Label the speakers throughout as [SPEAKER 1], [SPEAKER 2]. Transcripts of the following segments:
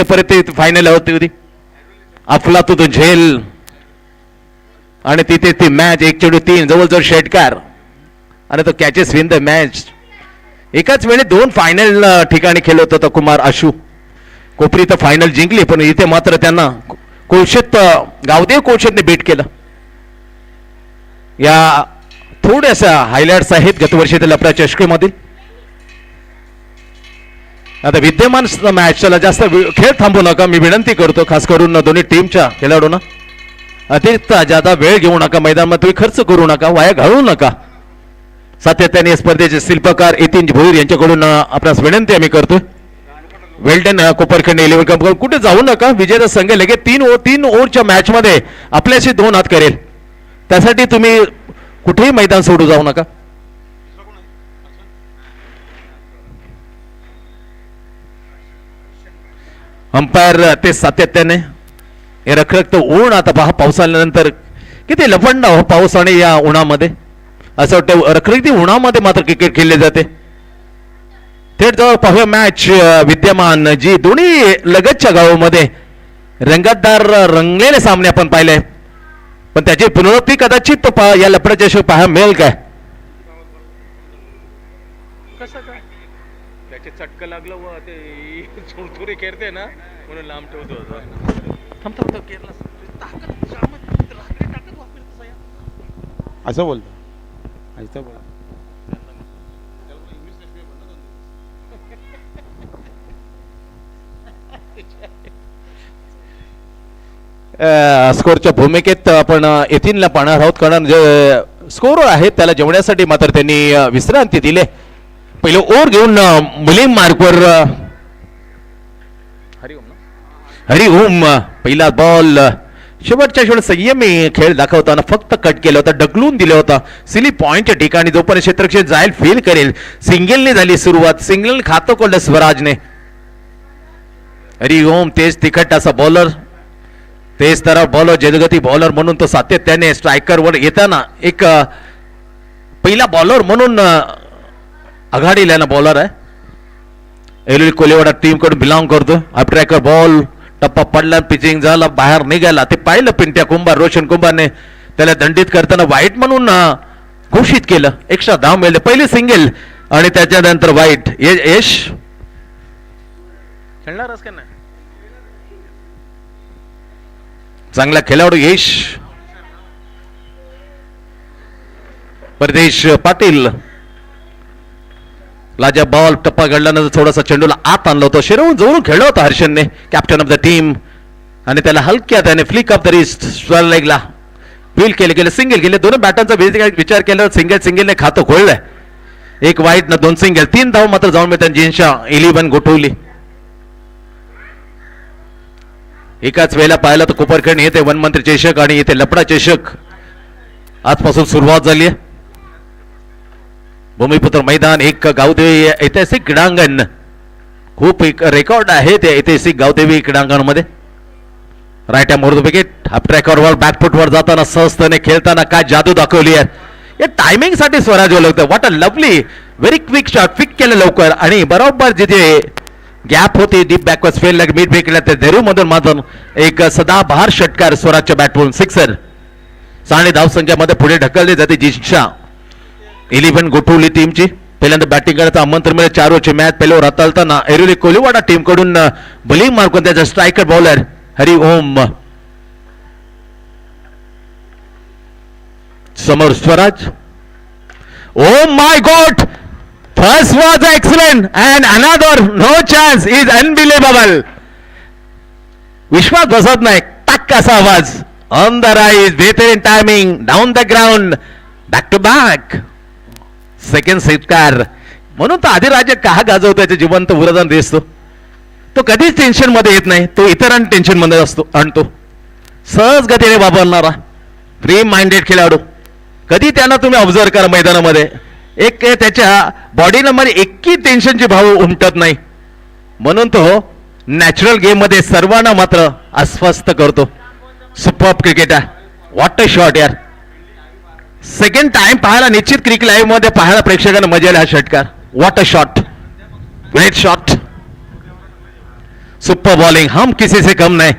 [SPEAKER 1] परत फायनल होती अफलातून झेल आणि तिथे ती मॅच 1-3 जवळजवळ षटकार आणि तो कॅचेस विन द मॅच. एकाच वेळी 2 फायनल ठिकाणी खेळत होता कुमार आशू. कोपरी तर फायनल जिंकली पण इथे मात्र त्यांना कोळशेत गावदेव कोळशेतने बीट केलं. या थोड्याशा हायलाइट्स आहेत गतवर्षीतील लफडा चषकेमधील. आता विद्यमान मॅचला जास्त खेळ थांबू नका मी विनंती करतो, खास करून दोन्ही टीमच्या खेळाडूंना अतिरिक्त जादा वेळ घेऊ नका, मैदानात तुम्ही खर्च करू नका, वाया घालवू नका. सातत्याने स्पर्धेचे शिल्पकार यतीन भोईर यांच्याकडून आपल्यास विनंती आम्ही करतोय. वेल्डन कोपरखंड 11 कंप कुठे जाऊ नका. विजेता संघ लगेच 3 ओव्हरच्या मॅच मध्ये आपल्याशी 2 हात करेल, त्यासाठी तुम्ही कुठेही मैदान सोडू जाऊ नका. अंपायर ते सातत्याने हे रखरखत ऊन. आता पहा पाऊस आल्यानंतर किती लफंडा हो पाऊस आणि या उन्हामध्ये असं वाटतं रखरखती उन्हामध्ये मात्र क्रिकेट खेळले जाते. थेट जवळ पाहूया मॅच विद्यमान जी दोन्ही लगतच्या गावामध्ये रंगतदार रंगलेले सामने आपण पाहिले, पण त्याची पुनरावृत्ती कदाचित या लफड्याच्या शिवाय पाहायला मिळेल काय.
[SPEAKER 2] कसं काय त्याचे चटकं लागलं व ते चुरचुरी खेळते ना म्हणून लांब ठेवतो
[SPEAKER 3] असं बोलतो. असं बोल
[SPEAKER 1] स्कोरच्या भूमिकेत आपण यतीनला पाहणार आहोत, कारण जे स्कोर आहे त्याला जेवण्यासाठी मात्र त्यांनी विश्रांती दिले. पहिलं ओव्हर घेऊन मुलीम मार्कवर हरिओम पहिला बॉल शेवटच्या शेवट संयमी खेळ दाखवताना फक्त कट केला होता, ढकलून दिला होता सिली पॉइंटच्या ठिकाणी. जोपर्यंत क्षेत्रक्षेत्र जाईल फील करेल. सिंगलने झाली सुरुवात, सिंगल खातं कोल्ड स्वराजने. हरिओम तेज तिखट असा बॉलर, तेज तरफ बॉलर, जलगती बॉलर म्हणून तो सातत्याने स्ट्रायकरवर येताना एक पहिला बॉलर म्हणून आघाडीला बॉलर आहे. एलवी कोलेवाडा टीम कडून बिलॉंग करतो. अप ट्रॅकर बॉल टप्पा पडला, पिचिंग झाला, बाहेर निघाला. ते पाहिलं पिंट्या कुंभार, रोशन कुंभारने त्याला दंडित करताना वाईट म्हणून घोषित केलं. एक्स्ट्रा धाव मिळाले. पहिली सिंगल आणि त्याच्यानंतर वाईट. यश
[SPEAKER 2] खेळणारच का नाही
[SPEAKER 1] चांगला खेळाडू यश. परदेश पाटील लाजा बॉल टप्पा घडल्यानंतर थोडासा चेंडूला आत आणला होता, शिरवून जोरून खेळला होता हर्षनने, कॅप्टन ऑफ द टीम. आणि त्याला हलक्या त्याने फ्लिक ऑफ द रिस्ट स्वर लेगला फील केले. सिंगल गेले. दोन बॅटांचा विचार केला, सिंगलने खातं खोललंय. एक वाईट ना 2 सिंगल. 3 धाव मात्र जाऊन मिळतात जिंशा 11 गोठवली. एकाच वेळेला पाहिलं तर कोपरखंड येथे वनमंत्री चषक आणि येथे लपडा चषक आजपासून सुरुवात झाली आहे. भूमिपुत्र मैदान एक गावदेवी ऐतिहासिक क्रीडांगण, खूप एक रेकॉर्ड आहे त्या ऐतिहासिक गावदेवी क्रीडांगणामध्ये. Right arm over the wicket. Half ट्रॅकवर बॅकफुटवर जाताना सहजतेने खेळताना काय जादू दाखवली आहे. या टायमिंग साठी स्वराज ओळखतं. What a lovely very quick shot. Quick केलं लवकर आणि बरोबर जिथे गॅप होती deep backward fail like mid ब्रेकला त्या धैर्य मधून मात्र एक सदाबहार षटकार स्वराजच्या बॅटवरून सिक्सर. 6 धावसंख्यामध्ये पुढे ढकलली जाते जिंशा 11 गोठवली टीमची. पहिल्यांदा बॅटिंग करायचं आमंत्रण मिळेल. 4 ओव्हरची मॅच पहिल्यावर हाताळताना एरोली कोलिवाडा टीम कडून बॉलिंग मार्कून त्याचा स्ट्रायकर बॉलर हरिओम. समोर Swaraj. Oh my god, first was excellent and another no chance is unbelievable. विश्वास बसत नाही. टक असा आवाज ऑन द राईज. बेहतरीन timing down the ground. Back to back second षटकार. म्हणून तो आदिराजा का गाजवतो त्याचे जिवंत उदाहरण दिसतो. तो कधीच टेन्शन मध्ये येत नाही, तो इतरांना टेन्शन मध्ये असतो आणतो. सहज गतीने वापरणारा फ्री माइंडेड खेळाडू. कधी त्यांना तुम्ही ऑब्झर्व करा मैदानामध्ये एक त्याच्या बॉडीला मध्ये एकही टेन्शनची भाव उमटत नाही. म्हणून तो नॅचरल गेम मध्ये सर्वांना मात्र अस्वस्थ करतो. Super cricketer. What a shot यार. सेकंड टाइम पाहायला निश्चित क्रिकेट लाईव्ह मध्ये पाहायला प्रेक्षकांना मजा आली. हा षटकार what a shot. Great shot. Super bowling, हम किसी से कम नाही.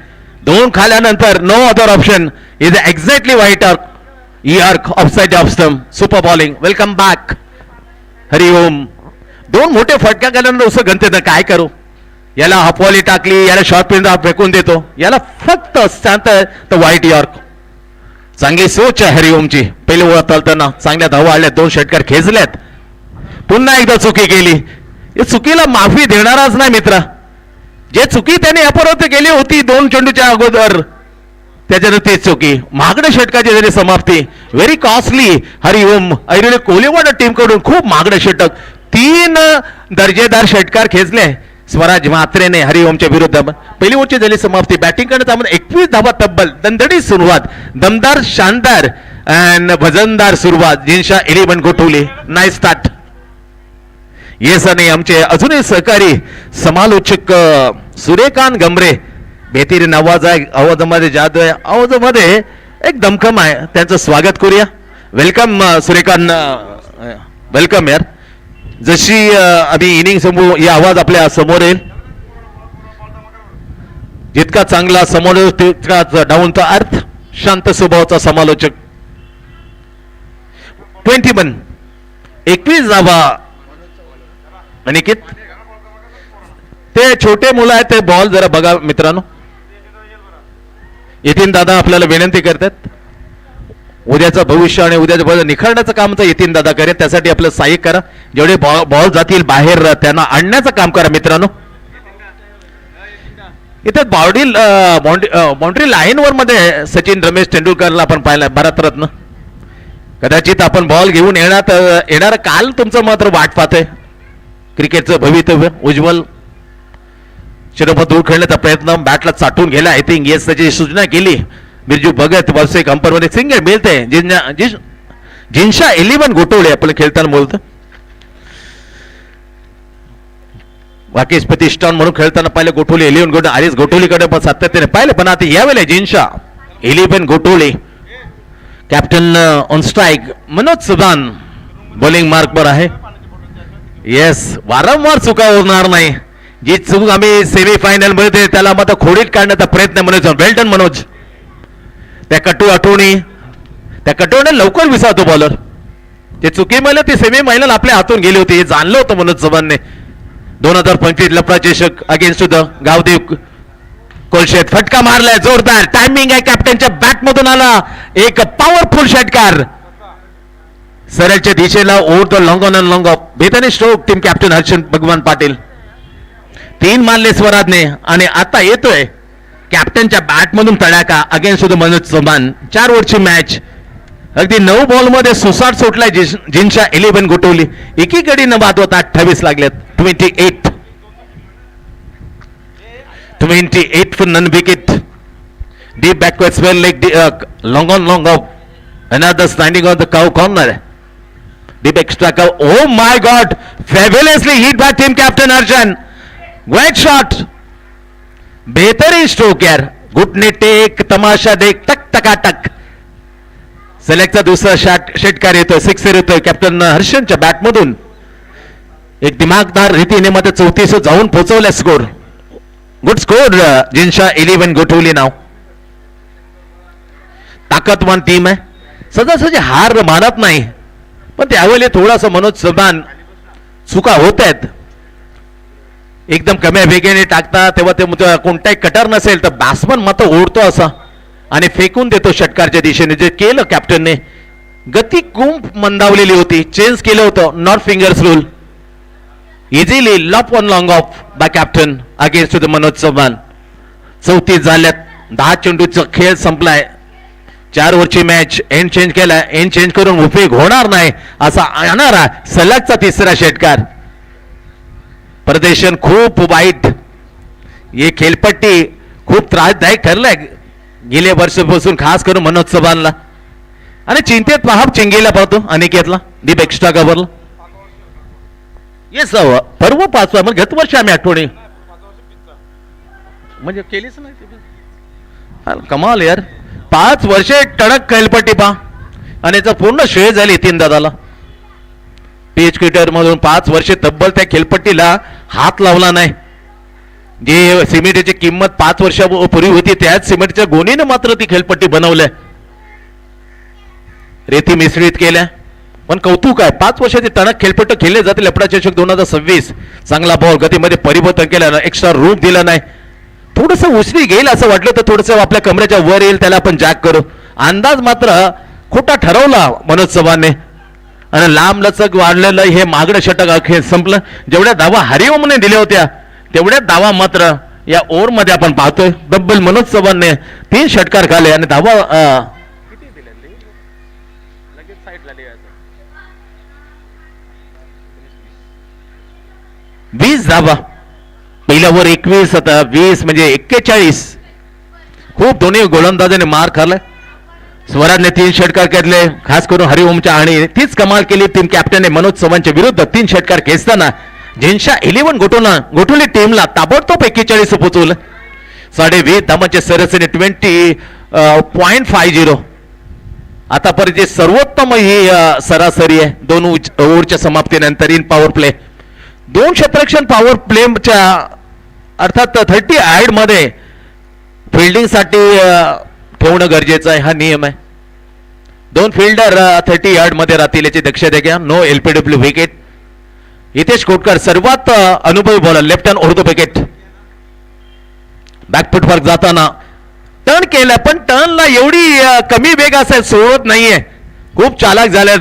[SPEAKER 1] दोन खाल्यानंतर no other option is exactly wide arc offside off stump. Super bowling, welcome back. Hariom. दोन मोठे फटका गेल्यानंतर उसं गणते ना काय करू. याला हाफवॉली टाकली, याला शॉर्ट पिन फेकून देतो, याला फक्त शांत तर वाईट यॉर्क. चांगली सोच आहे हरिओमची. पहिले ओळख चालताना चांगल्या धावा आल्या, 2 षटकार खेचल्यात. पुन्हा एकदा चुकी केली. या चुकीला माफी देणाराच नाही मित्रा. जे चुकी त्याने यापर्यंत केली होती 2 चेंडूच्या अगोदर, त्याच्यानंतर ती चुकी. महागड्या षटकाची झाली समाप्ती. Very costly. Hariom Airoli Koliwada team कडून खूप महागडे षटक, 3 दर्जेदार षटकार खेचले स्वराज म्हात्रेने हरिओमच्या विरुद्ध. पहिली ओव्हरची झाली समाप्ती. बॅटिंग करण्यात 21 धावा तब्बल. दणदणीत सुरुवात, दमदार, शानदार अँड वजनदार सुरुवात. जिंशा 11 गोठवली. Nice start. येस आणि आमचे अजूनही सहकारी समालोचक सूर्यकांत गमरे. बेहतरीन आवाज आहे, आवाजामध्ये जादू आहे, आवाजामध्ये एक दमखम आहे. त्यांचं स्वागत करूया. वेलकम सूर्यकांत, वेलकम यार. जशी आम्ही इनिंग समोर ही आवाज आपल्या समोर येईल, जितका चांगला समोर तितकाच डाऊन टू अर्थ शांत स्वभावाचा समालोचक. 21 धावा. अनिकेत, ते छोटे मुलं आहेत ते बॉल जरा बघा मित्रांनो. यतीन दादा आपल्याला विनंती करतात, उद्याचं भविष्य आणि उद्याचं भविष्य निखळण्याचं काम तर यतीन दादा करेल. त्यासाठी आपलं सहाय्य करा. जेवढे बॉल जातील बाहेर त्यांना आणण्याचं काम करा मित्रांनो. इथे बाउंड्री लाईनवर मध्ये सचिन रमेश तेंडुलकरला आपण पाहिलं, भारतरत्न. कदाचित आपण बॉल घेऊन येणार काल तुमचं मात्र वाट पाहतोय. क्रिकेटचं भवितव्य उज्ज्वल. शिरोपा दूर खेळण्याचा प्रयत्न, बॅटला चाटून गेला. आय थिंक येस त्याची सूचना केली. बिरजू भगत व्यावसायिक अंपरमध्ये सिंगल मिळते. जिंशा 11 गोटवले आपलं खेळताना बोलतं. वाकेश प्रतिष्ठान म्हणून खेळताना पाहिलं गोठवली 11 गोट. आधीच गोठवलीकडे पण सातत्याने पाहिलं, पण आता यावेळेला जिंशा 11 गोठवले. Captain on strike Manoj Sudan bowling मार्कवर आहे. येस, वारंवार चुका होणार नाही. जी चूक आम्ही सेमीफायनल मध्ये त्याला मात्र खोडीत काढण्याचा प्रयत्न मनोज. वेल्डन मनोज. त्या कटोने लवकर विसावतो बॉलर. ते चुकीमुळे ती सेमीफायनल आपल्या हातून गेली होती हे जाणलं होतं मनोज चव्हाणने. 2025 लफडा चषक अगेन्स्ट द गावदेव कोलशेत. फटका मारलाय जोरदार. टायमिंग आहे कॅप्टनच्या बॅट मधून आला एक पॉवरफुल षटकार. सरळच्या दिशेला over the long on and long off. बेताने stroke team captain Harshan Bhagwan Patil. 3 मारले स्वराजने आणि आता येतोय कॅप्टनच्या बॅट मधून तडाका अगेन्स्ट द मनोज चव्हाण. 4 ओव्हरची मॅच. अगदी 9 बॉल मध्ये सुसाट सुटलाय जिंशा 11 गोठवली. एकीकडे न बाद होता 28 लागलेत. 28 for none wicket. Deep backward spell leg long on long off. Another standing on the cow corner. Deep extra cow. Oh my God! Fabulously hit by team captain Arjun. Great shot. बेहतरीन stroke यार. घुटने take, तमाशा देख, टक टकाटक. सेलेक्टचा दुसरा षटकार येतोय, 6 येतोय कॅप्टन हर्षनच्या बॅटमधून. एक दिमागदार रीतीने मध्ये 34 जाऊन पोहोचवल्या स्कोर. Good score. जिंशा 11 गोठवली नाव. ताकदवान टीम आहे. सहजासहजी हार मानत नाही, पण त्यावेळी थोडासा मनोज चव्हाण चुका होत आहेत. एकदम कमी वेगाने टाकता तेव्हा ते कोणताही कटर नसेल तर बॅट्समन मात्र ओढतो असा आणि फेकून देतो षटकारच्या दिशेने. जे केलं कॅप्टनने. गती खूप मंदावलेली होती. चेंज केलं होतं not fingers rule. Easily lop on long off by captain against the Manoj Chavan. 34 झाल्यात. 10 चेंडूचा खेळ संपलाय. 4 ओव्हरची मॅच. एंड चेंज केलाय. एंड चेंज करून उपयोग होणार नाही असा येणारा सलगचा 3रा षटकार. प्रदर्शन खूप वाईट. हे खेळपट्टी खूप त्रासदायक ठरलाय गेल्या वर्षापासून, खास करून मनोज चव्हाणला. आणि चिंतेत पहा चिंगीला पाहतो अनिकेतला डीप एक्स्ट्रा कव्हरला. येस पर्व 5 मग गत वर्षी आम्ही आठवणी म्हणजे केलीच नाही. कमाल यार. 5 वर्षे टणक खेळपट्टी पहा आणि याचा पूर्ण श्रेय झाली 3 दादाला. पीच क्रिकेटर मधून 5 वर्षे तब्बल त्या खेळपट्टीला हात लावला नाही. जे सिमेंटची किंमत 5 वर्षापूर्वी होती त्याच सिमेंटच्या गोणीने मात्र ती खेळपट्टी बनवल्या, रेती मिश्रित केल्या. पण कौतुक आहे, 5 वर्षाची टणक खेळपट्टी खेळले जाते. लपडा चषक 2026 चांगला बॉल गतीमध्ये परिवर्तन केलं, एक्स्ट्रा रूप दिलं नाही. थोडंसं उसरी घेईल असं वाटलं तर थोडंसं आपल्या कमरेच्या वर येईल, त्याला आपण जॅक करू. अंदाज मात्र खोटा ठरवला मनोज चव्हाणने आणि लांब लचक वाढलेलं हे मागणं षटक संपलं. जेवढ्या धावा हरिओमने दिल्या होत्या तेवढ्याच धावा मात्र या ओव्हरमध्ये आपण पाहतोय. डब्बल मनोज चव्हाणने 3 षटकार खाले आणि धावा
[SPEAKER 2] किती दिले लगेच साईडला लिहायचं.
[SPEAKER 1] 20 धावा. पहिल्या वर 21, आता 20 म्हणजे 41. खूप दोन्ही गोलंदाजाने मार खाल्लाय. स्वराजने 3 षटकार घेतले, खास करून हरिओमच्या, आणि तीच कमाल केली टीम कॅप्टनने मनोज चव्हाणच्या विरुद्ध 3 षटकार खेचताना जिंशा 11 गोटोली टीमला ताबडतोब 41 पोहोचवलं. 20.5 धावांचे सरासरी 20.50. आतापर्यंत सर्वोत्तम ही सरासरी आहे 2 ओव्हरच्या समाप्तीनंतर इन पॉवर प्ले. 2 क्षेत्ररक्षण पॉवर प्लेच्या अर्थात 30 मध्ये फिल्डिंगसाठी ठेवणं गरजेचं आहे, हा नियम आहे. 2 फिल्डर 30 मध्ये राहतील याची दक्षता घ्या. No LPW wicket. Hitesh Kotkar सर्वात अनुभवी bowler, left hand round the wicket. बॅकफुटवर जाताना टर्न केलं, पण टर्नला एवढी कमी वेग असेल सोडत नाहीये. खूप चालाक झाल्यात,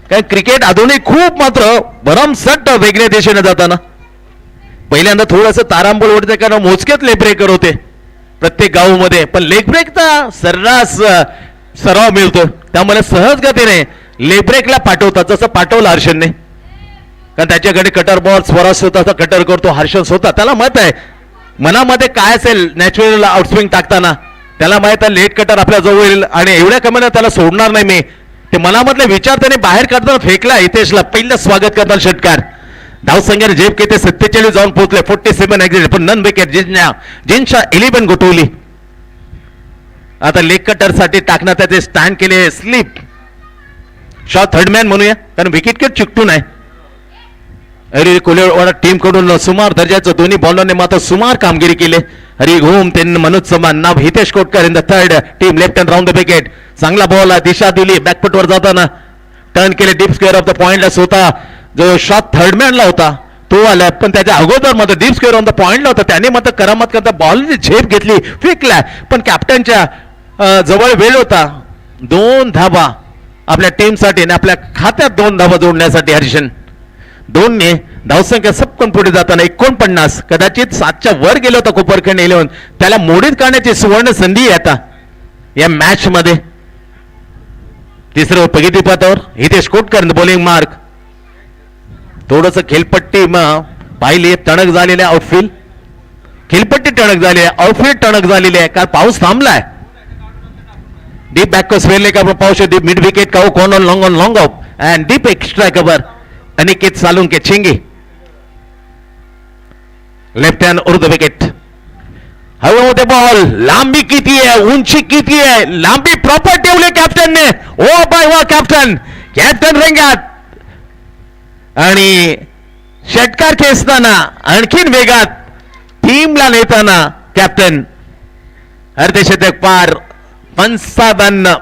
[SPEAKER 1] कारण क्रिकेट आधुनिक खूप मात्र भरमसट वेगळ्या दिशेने जाताना. पहिल्यांदा थोडंसं तारांबळ उडते कारण मोजकेच लेग ब्रेकर होते प्रत्येक गावामध्ये, पण लेग ब्रेकचा सर्रास सराव मिळतो, त्यामुळे सहज गतीने लेग ब्रेकला पाठवतात, जसं पाठवलं हर्षनने. कारण त्याच्याकडे कटर बॉल स्वराज स्वतःचा कटर करतो हर्षन स्वतः. त्याला माहित आहे मनामध्ये काय असेल नॅचरल आउटस्विंग टाकताना, त्याला माहित आहे लेट कटर आपल्या जवळ येईल आणि एवढ्या कमीने त्याला सोडणार नाही मी. ते मनामधले विचार त्याने बाहेर काढताना फेकला. हितेशला पहिलं स्वागत करताना षटकार. धावसंख्येने झेप घेते 47 जाऊन पोहोचले. 47 एक्झिट, पण नन विकेट जिंशा 11 गोटवली. आता लेग कटर साठी टाकण्यात त्याचे स्टँड केले. स्लिप शॉट थर्डमॅन म्हणूया, कारण विकेट किट चिकटून आहे. कोलेवाडा टीम कडून सुमार दर्जाचं दोन्ही बॉलरने मात्र सुमार कामगिरी केली. हरी घोम त्यांनी मनोज चव्हाण नाव Hitesh Kotkar in the third team left hand round the wicket. चांगला बॉल दिशा दिली बॅकफुटवर जाताना टर्न केले डीप स्क्वेअर ऑफ द पॉइंटला. स्वतः जो शॉट थर्डमॅनला होता तो आला, पण त्याच्या अगोदर मात्र डीप स्क्वेअर ऑन द पॉइंटला होता. त्याने मात्र करामत करता बॉलची झेप घेतली, फेकला, पण कॅप्टनच्या जवळ वेळ होता 2 धावा आपल्या टीमसाठी आणि आपल्या खात्यात 2 धावा जोडण्यासाठी. हर्षन 2ने धावसंख्या सपकन पुढे जाताना 49, कदाचित 7च्या वर गेलो होता कोपरखंड 11. त्याला मोडीत काढण्याची सुवर्ण संधी आहे आता या मॅच मध्ये. तिसरं प्रगतीपथावर हितेश कोटकर बॉलिंग मार्क. थोडस खेळपट्टी पाहिली टणक झालेले आउटफील्ड, खेळपट्टी टणक झाली आहे, आउटफील्ड टणक झालेली आहे, कारण पाऊस थांबलाय. डीप बॅक स्वेरले का पाहू शकतो. Mid wicket cow corn on long of and deep extra cover. Aniket Salunke चिंगी लेफ्ट हँड उर्दू विकेट. हवेमध्ये बॉल. लांबी किती आहे, उंची किती आहे, लांबी प्रॉपर ठेवली कॅप्टनने. ओ बाय वा कॅप्टन, कॅप्टन रंगात. आणि षटकार खेचताना आणखीन वेगात टीमला नेताना कॅप्टन. अर्धशतक पार. 55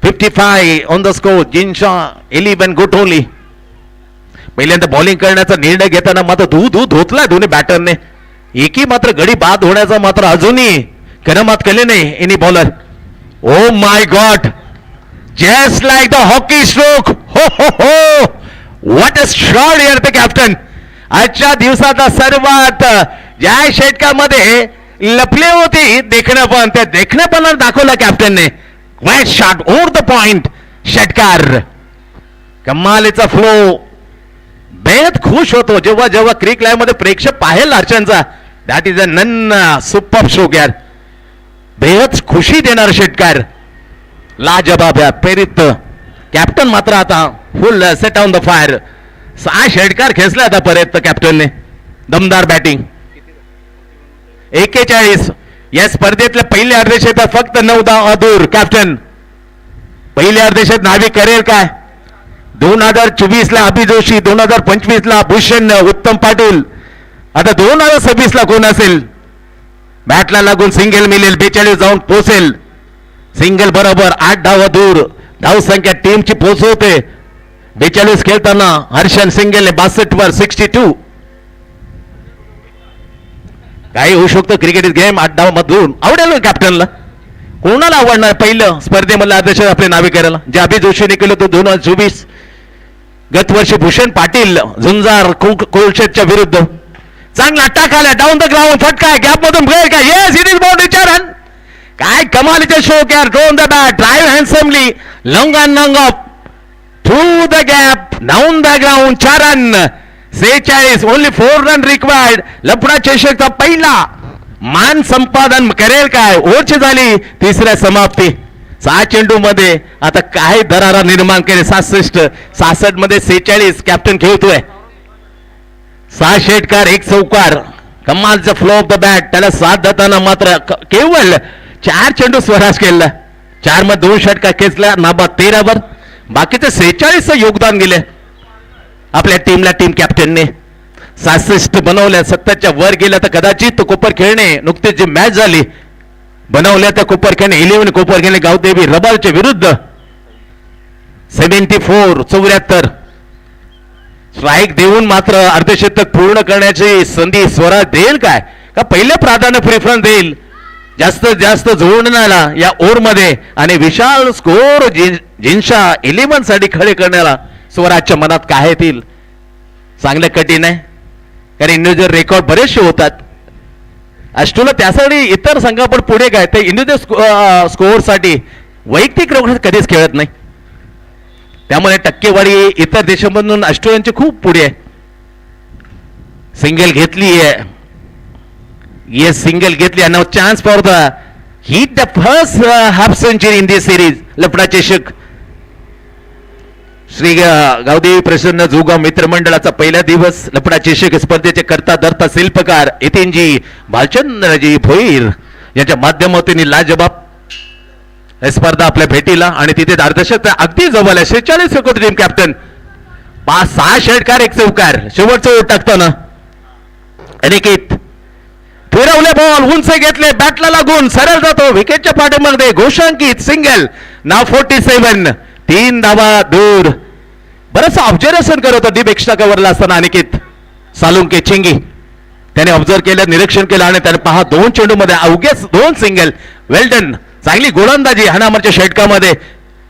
[SPEAKER 1] 55 on the score. Jinsha 11 Gothavali. पहिल्यांदा बॉलिंग करण्याचा निर्णय घेताना मात्र धोतलाय दोन्ही बॅटरने. एकी मात्र गडी बाद होण्याचा मात्र अजूनही करामात केले नाही any bowler. O my God, just like the hockey stroke. हो हो हो, what a shot here the captain. आजच्या दिवसाचा सर्वात ज्या षटकामध्ये लपले होते देखणेपण, त्या देखणेपणाला दाखवला कॅप्टनने. वाईट शॉट ओव्हर द पॉइंट. षटकार. कमालीचा फ्लो. बेहद खुश होतो जेव्हा जेव्हा क्रिक लाईव्ह मध्ये प्रेक्षक पाहेल अर्चनचा. That is a nun super show यार. बेहद खुशी देणार षटकार. लाजबाब या प्रेरित कॅप्टन मात्र आता फुल सेट ऑन द फायर. 6 षटकार खेचले आतापर्यंत कॅप्टनने. दमदार बॅटिंग. 41 या स्पर्धेतले पहिले अर्धशतक फक्त 9 धावा दूर. कॅप्टन पहिले अर्धशतक नावी करेल काय? 2024 ला अभि जोशी, 2025 ला भूषण उत्तम पाटील आता 2026 ला कोण असेल? बॅटला लागून सिंगल मिळेल, 42 जाऊन पोहोचेल. सिंगल बरोबर 8 धावा दूर, धाव संख्या टीमची पोहोचवते. 42 खेळताना हर्षन सिंगलने 62 वर 62. काही होऊ शकतो क्रिकेट गेम. 8 धाव मधून आवडेल कॅप्टनला. कोणाला आवडणार पहिलं स्पर्धेमधलं आदर्श आपल्या नावे करायला? जे अभि जोशीने केलं तो 2024. गत वर्षी भूषण पाटील झुंजार कोलशेटच्या विरुद्ध. चांगला अटॅक आला डाऊन द ग्राउंड, फटका गॅप मधून ब्रेक आहे. Yes it is boundary run. काय कमालीचे show care drawn the bat drive handsomely long and long off through the gap down the ground. 4 run 46 only 4 run required. लफडा चषकचा पहिला मान संपादन करेल काय? ओव्हरची झाली तिसऱ्या समाप्ती. 6 चेंडू मध्ये आता काय दरारा निर्माण केले. 66 मध्ये 46 कॅप्टन खेळतोय. 6 षटकार 1 चौकार. कमालचा फ्लो ऑफ द बॅट. त्याला साथ देताना मात्र केवळ 4 चेंडू स्वराज केला. 4 मध्ये 2 षटकार खेचल्या. नाबाद 13 वर. बाकीचे 46 योगदान दिले आपल्या टीमला. टीम कॅप्टनने 66 बनवल्या. 70च्या वर गेल्या तर कदाचित कोपर खेळणे नुकतीच जी मॅच झाली बनवल्या त्या कोपर खेळणे 11 कोपर खेळणे गावदेवी रबालच्या विरुद्ध 74 74 स्ट्राईक देऊन मात्र अर्धशतक पूर्ण करण्याची संधी स्वराज देईल काय? का पहिलं प्राधान्य प्रेफरन्स देईल जास्तीत जास्त जोडण्याला या ओव्हरमध्ये आणि विशाल स्कोर जिंशा 11 साठी खडे करण्याला स्वराजच्या मनात काय येतील? चांगलं कठीण आहे कारण इंडिव्हिज्युअल रेकॉर्ड बरेचसे होतात. अष्टूला त्यासाठी इतर संघ पण पुढे काय ते इंडिव्हिज्युअल स्कोअर साठी वैयक्तिक रेकॉर्ड कधीच खेळत नाही. त्यामुळे टक्केवारी इतर देशांमधून ऑस्ट्रेलियनची खूप पुढे आहे. सिंगल घेतली आहे. येस सिंगल घेतली आहे. Now chance for the hit the first half century in this series. लफडा चषक श्री गावदेवी प्रसन्न जोगाव मित्रमंडळाचा पहिला दिवस. लफडा चषक स्पर्धेचे करता धरता शिल्पकार यतीनजी भालचंद्रजी भोईर यांच्या माध्यमातून लाजबाब स्पर्धा आपल्या भेटीला आणि तिथे अर्धशतक अगदी जवळ आहे. 46 सेकंद टीम कॅप्टन. 5-6 षटकार 1 चौकार. शेवटचं ओट टाकताना अनिकेत फिरवले बॉल उंच घेतले बॅटला लागून सरळ जातो विकेटच्या पाठीमध्ये. घोषांकित सिंगल नाव 47 3 धावा दूर. बरंच ऑब्झर्वेशन करत होता डीप एक्स्ट्रा कव्हरला असताना अनिकेत सालुंके चिंगी त्याने ऑब्झर्व केलं निरीक्षण केलं आणि त्याने पहा 2 चेंडू मध्ये अवघेच 2 सिंगल. वेल्डन चांगली गोलंदाजी हाणामारच्या षटकामध्ये.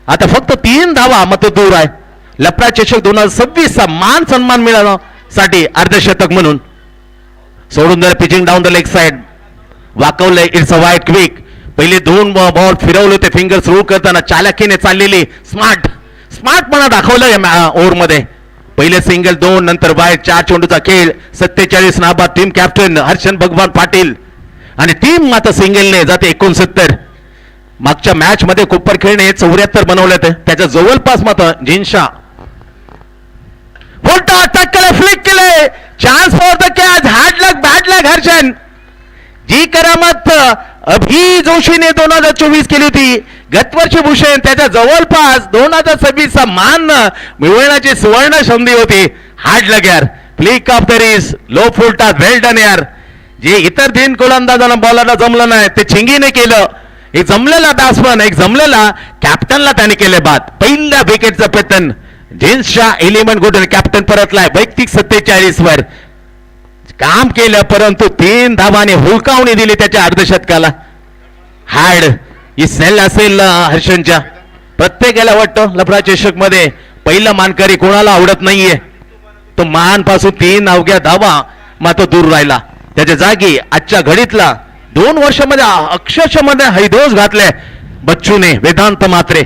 [SPEAKER 1] आता फक्त 3 धावा मत दूर आहे. लफडा चषक 2026 चा मान सन्मान मिळवण्यासाठी अर्धशतक म्हणून सोडून दिलं. Pitching down the leg side वाकवलंय. It's a wide quick. पहिले 2 बॉल फिरवले होते फिंगर्स रोल करताना चालाखीने चाललेली स्मार्टपणा दाखवलं ओव्हर मध्ये. पहिले सिंगल 2 नंतर वाईट. 4 चेंडूचा खेळ 47 नाबाद. टीम कॅप्टन हर्षन भगवान पाटील आणि टीम मात्र सिंगलने जाते 69. मागच्या मॅच मध्ये कोपर खेळणे 74 बनवले त्याच्या जवळपास मात्र जिंशा मोठा अटॅक केला फ्लिक केले. Chance for the catch. Hard luck bad luck Harshan. जी करामत अभि जोशीने 2024 केली होती गत वर्षी भूषण त्याच्या जवळपास 2026 चा मान मिळवण्याची सुवर्ण संधी होती. हार्ड लक यार. फ्लिक ऑफ द रिस लो फुलटा वेल डन यार. जे इतर 3 गोलंदाजांना बॉलरला जमलं नाही ते चिंगीने केलं. एक जमलेला बॅट्समन एक जमलेला कॅप्टनला त्याने केले बाद. पहिल्या विकेटचं पतन जेन्सच्या 11 गुड कॅप्टन परतलाय. वैयक्तिक 47 वर काम केलं परंतु 3 धावाने हुलकावणी दिली त्याच्या अर्धशतकाला. हार्ड ही सेल असेल हर्षनच्या. प्रत्येकाला वाटतं लफडा चषक मध्ये पहिला मानकरी कोणाला आवडत नाहीये. तो मान पासून 3 अवघ्या धावा मात्र दूर राहिला. त्याच्या जागी आजच्या घडीतला 2 वर्षामध्ये अक्षरशः मध्ये हैदोस घातले बच्चूने. वेदांत मात्रे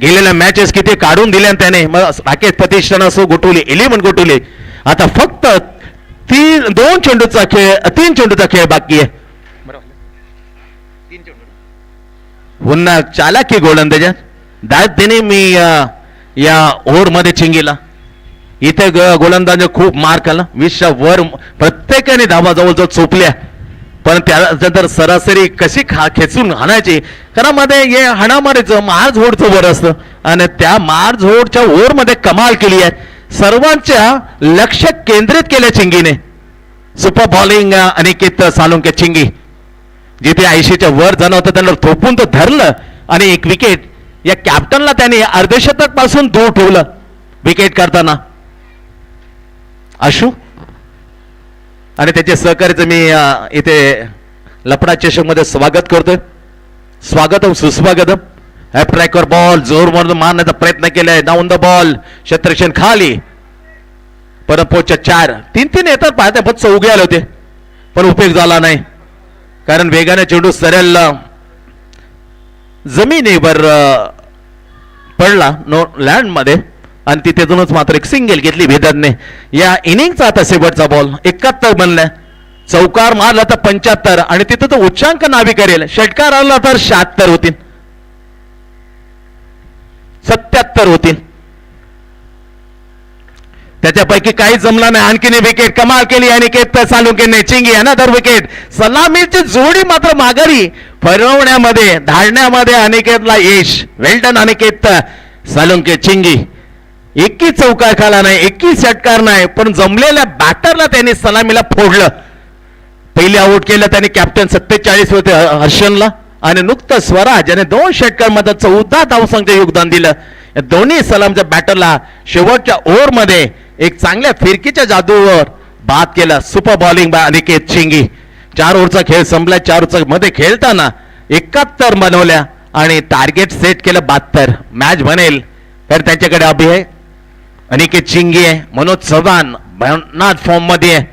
[SPEAKER 1] गेलेल्या मॅचेस किती काढून दिल्या त्याने. राकेश प्रतिष्ठान असो गोटुले 11 गोटुले. आता फक्त 2 चेंडूचा खेळ 3 चेंडूचा खेळ बाकी आहे. पुन्हा चालाकी गोलंदाजात दाद देणे मी या ओव्हर मध्ये चिंगीला. इथे गोलंदाज खूप मार खाल्ला. 20च्या वर प्रत्येकाने धावा जवळजवळ चोपल्या पण त्यानंतर सरासरी कशी खेचून हाणायची कारण मध्ये हे हाणामारीचं मारझोडचं वर असतं आणि त्या मारझोडच्या ओव्हर मध्ये कमाल केली आहे. सर्वांच्या लक्ष केंद्रित केले चिंगीने. सुपर बॉलिंग अनिकेत सालुंके चिंगी, जिथे 80च्या वर जाणं होतं त्यांना थोपून तो धरलं आणि एक विकेट. या कॅप्टनला त्याने अर्धशतक पासून दूर ठेवलं विकेट करताना. आशू आणि त्याचे सहकार्याचं मी इथे लपडा चषक मध्ये स्वागत करतोय. स्वागतम सुस्वागतम. हॅप ट्रॅकवर बॉल जोर मारून मारण्याचा प्रयत्न केलाय. डाऊन द बॉल शत्रुशन खाली. परत पोचच्या 4 3 येतात पाहते पण चौघे आले होते पण उपयोग झाला नाही कारण वेगाने चेंडू सरळ जमिनीवर पडला नो लँड मध्ये आणि तिथेतूनच मात्र एक सिंगल घेतली भेदाने. या इनिंगचा आता शेवटचा बॉल 71 बनलाय. चौकार मारला तर 75 आणि तिथं तो उच्चांक नावी करेल. षटकार आला तर 76 होतील 77 होतील. त्याच्यापैकी काही जमला नाही. आणखीन विकेट कमाल केली अनिकेत सालुंकेने. चिंगी अनदर विकेट. सलामीची जोडी मात्र माघारी फरवण्यामध्ये धाडण्यामध्ये अनिकेतला यश. वेल्डन अनिकेत सालुंके चिंगी. एकही चौकार खाला नाही, एकही षटकार नाही, पण जमलेल्या बॅटरला त्यांनी सलामीला फोडलं. पहिले आउट केलं त्यांनी कॅप्टन 47 होते हर्षनला आणि नुकतं स्वराज याने 2 षटकांमध्ये 14 धावसंख्येचं योगदान दिलं. या दोन्ही सलामच्या बॅटरला शेवटच्या ओव्हरमध्ये एक चांगल्या फिरकीच्या जादूवर बाद केला. सुपर बॉलिंग बाय अनिकेत चिंगी. 4 ओव्हरचा खेळ संपला. 4 ओव्हरचा मध्ये खेळताना 71 बनवल्या आणि टार्गेट सेट केलं 72. मॅच बनेल तर त्यांच्याकडे अभि आहे. अनिकेत चिंगी आहे. मनोज चव्हाण भन्नाट फॉर्म मध्ये आहे.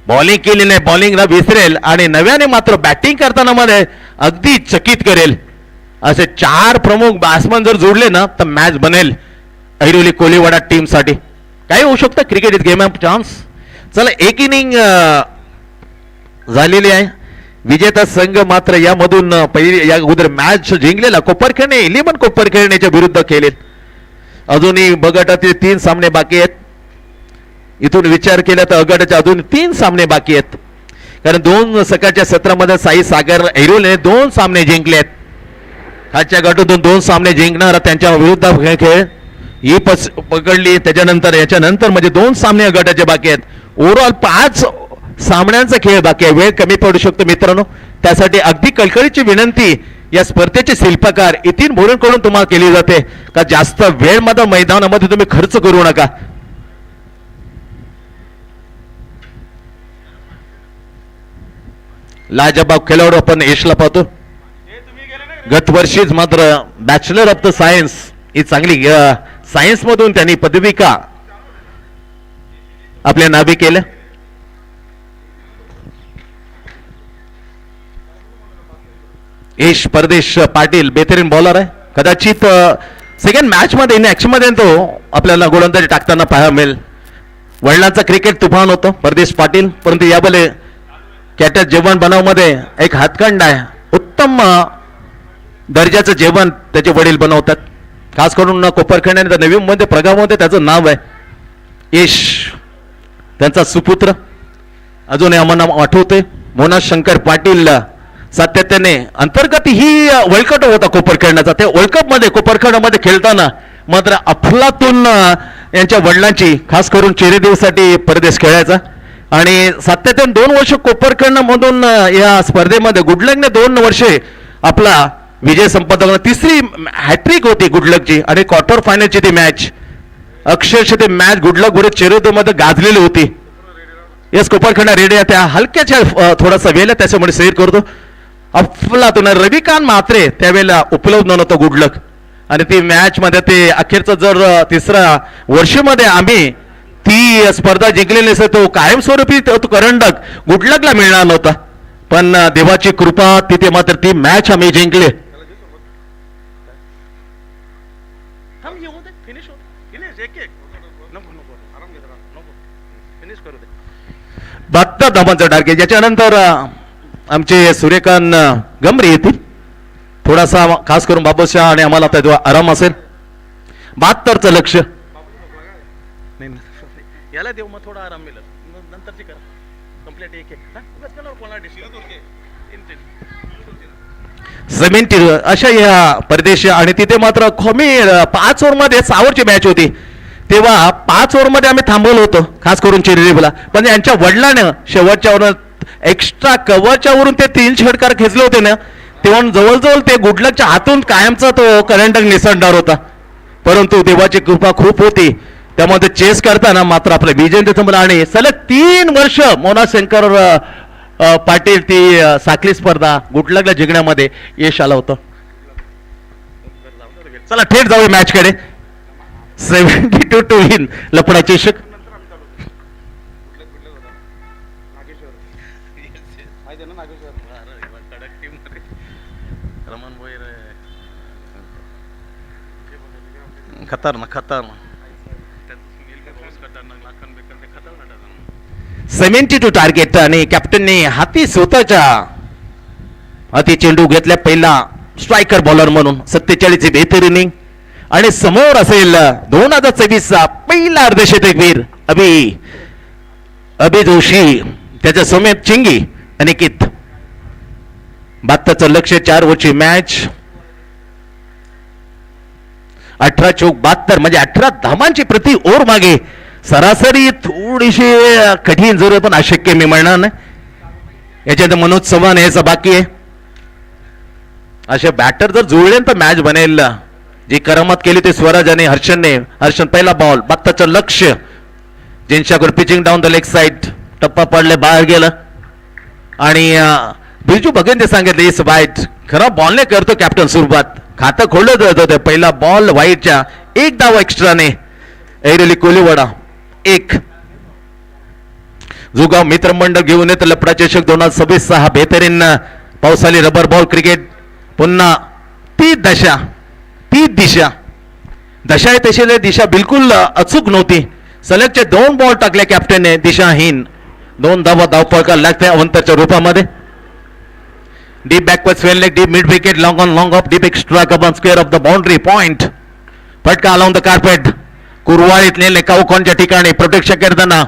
[SPEAKER 1] बॉलिंग केली नाही, बॉलिंगला विसरेल आणि नव्याने मात्र बॅटिंग करताना मध्ये अगदी चकित करेल. असे 4 प्रमुख बॅट्समन जर जोडले ना तर मॅच बनेल ऐरोली कोलीवाडा टीम साठी. काय होऊ शकतं. Cricket is game of chance. चला एक इनिंग झालेली आहे. विजेता संघ मात्र यामधून पहिली या अगोदर मॅच जिंकलेला कोपरखेडणे 11 कोपरखेडण्याच्या विरुद्ध खेळेल. अजूनही बगटातील 3 सामने बाकी आहेत. इथून विचार केला तर अगटाचे अजून 3 सामने बाकी आहेत कारण 2 सकाळच्या सत्रामध्ये साई सागर ऐरोलीने 2 सामने जिंकले आहेत. खालच्या गटातून 2 सामने जिंकणार त्यांच्या विरुद्ध खेळ ही पकडली. त्याच्यानंतर याच्यानंतर म्हणजे 2 सामने गटाचे बाकी आहेत. ओव्हरऑल 5 सामन्यांचा खेळ बाकी आहे. वेळ कमी पडू शकतो मित्रांनो. त्यासाठी अगदी कळकळीची विनंती या स्पर्धेचे शिल्पकार इतीन भोरणकडून तुम्हाला केली जाते का जास्त वेळ मध्ये मैदानामध्ये तुम्ही खर्च करू नका. लाजबाब खेळाडू आपण यशला पाहतो. गत वर्षीच मात्र बॅचलर ऑफ द सायन्स ही चांगली सायन्स मधून त्यांनी पदविका आपल्या नावे केल्या. यश परदेश पाटील बेहतरीन बॉलर आहे. कदाचित सेकंड मॅच मध्ये ऍक्शन मध्ये तो आपल्याला गोलंदाजी टाकताना पाहायला मिळेल. वडिलांचा क्रिकेट तुफान होतं परदेश पाटील, परंतु याबले कॅटच जेवण बनवमध्ये एक हातखंड आहे. उत्तम दर्जाचं जेवण त्याचे वडील बनवतात. खास करून कोपरखेडणे नवी मुंबई प्रगावमध्ये त्याचं नाव आहे. यश त्यांचा सुपुत्र अजूनही आम्हाला आठवते. मोना शंकर पाटील सातत्याने अंतर्गत ही वर्ल्ड कप होता कोपरखेडण्याचा. ते वर्ल्ड कप मध्ये कोपरखेडमध्ये खेळताना मात्र अफलातून यांच्या वडिलांची खास करून चिरदिवसाठी परदेश खेळायचा आणि सातत्याने 2 वर्ष कोपरखेडणं मधून या स्पर्धेमध्ये गुडलकने 2 वर्षे आपला विजय संपादक. 3री हॅट्रिक होती गुडलकची आणि क्वार्टर फायनलची ती मॅच. अक्षरशः ती मॅच गुडलक गुरे चिरदिवमध्ये गाजलेली होती. येस कोपरखेडणा रेडिया त्या हलक्याच्या थोडासा वेळ त्याच्यामुळे शेअर करतो. अफलातून रविकांत म्हात्रे त्यावेळेला उपलब्ध नव्हतं गुडलक आणि ती मॅच मध्ये ते अखेरचं जर 3ऱ्या वर्षीमध्ये आम्ही ती स्पर्धा जिंकलेली असेल तो कायमस्वरूपी तो करंडक गुडलकला मिळणार नव्हता. पण देवाची कृपा तिथे मात्र ती मॅच आम्ही जिंकले. बहात्तर धावांचा टार्गेट. याच्यानंतर आमचे सूर्यकांत गमरे येतील. थोडासा खास करून बाबूशाह आणि आम्हाला आता आराम असेल. 72चं लक्ष.
[SPEAKER 2] याला देऊ मग थोडा आराम मिळेल नंतरची करा कंप्लीट. एक
[SPEAKER 1] सिमेंट अशा या परदेश आणि तिथे मात्र कमी 5 ओव्हरमध्ये 6 ओव्हरची मॅच होती. तेव्हा 5 ओव्हरमध्ये आम्ही थांबवलं होतं, खास करून चिररीबला. पण यांच्या वडिलानं शेवटच्या ओव्हर एक्स्ट्रा कव्हरच्या वरून ते 3 षटकार खेचले होते ना, तेव्हा जवळजवळ ते गुडलकच्या हातून कायमचा तो करंट निसटणार होता. परंतु देवाची कृपा खूप होती. त्यामध्ये चेस करताना मात्र आपले विजेंद्र थंबला आणि सलग 3 वर्ष मोना शंकर पाटील ती साखळी स्पर्धा गुडलकला जिंकण्यामध्ये यश आलं होतं. चला थेट जाऊया मॅच कडे. 72 to win लपडा चषक. खतरनाक 72 टार्गेट आणि कॅप्टनने हाती स्वतःच्या हाती चेंडू घेतल्या पहिला स्ट्रायकर बॉलर म्हणून. 47 बेहतर इनिंग आणि समोर असेल 2024चा पहिला अर्धशतकवीर अभि जोशी, त्याच्या समेत चिंगी अनिकेत. 72चं लक्ष, 4 ओव्हरची मॅच. 18 चौक 72 म्हणजे 18 धावांची प्रति ओव्हर मागे. सरासरी थोडीशी कठीण जरूर पण अशक्य मी म्हणणार नाही. याच्यात मनोज चव्हाण यायचं बाकी आहे. असे बॅटर जर जुळले तर मॅच बनेल. जी करामत केली ती स्वराज आणि हर्षन पहिला बॉल. 72चं लक्ष, ज्यांच्याकडे pitching down the leg side. टप्पा पडले, बाहेर गेलं आणि बिरजू बघेन ते सांगितलं इस वाईट खरा बॉलने करतो कॅप्टन सुरुवात. खातं खोललं जात होतं. पहिला बॉल वाईटच्या 1 धाव एक्स्ट्राने. ऐरोली कोलीवाडा 1. जुगाव मित्रमंडळ घेऊन येत लपडा चषक 2026 हा बेहतरीन पावसाळी रबर बॉल क्रिकेट. पुन्हा ती दिशा आहे तशी दिशा बिलकुल अचूक नव्हती. सलगचे 2 बॉल टाकले कॅप्टनने दिशाहीन. 2 धावा धावपळका लागते अवंतच्या रूपामध्ये. Deep backward swell leg, deep mid wicket, long on long off, deep extra कबन square off the boundary point. फटका अलाउन द कार्पेट. कुरवाळीतले काऊकॉनच्या ठिकाणी प्रोटेक्शन करताना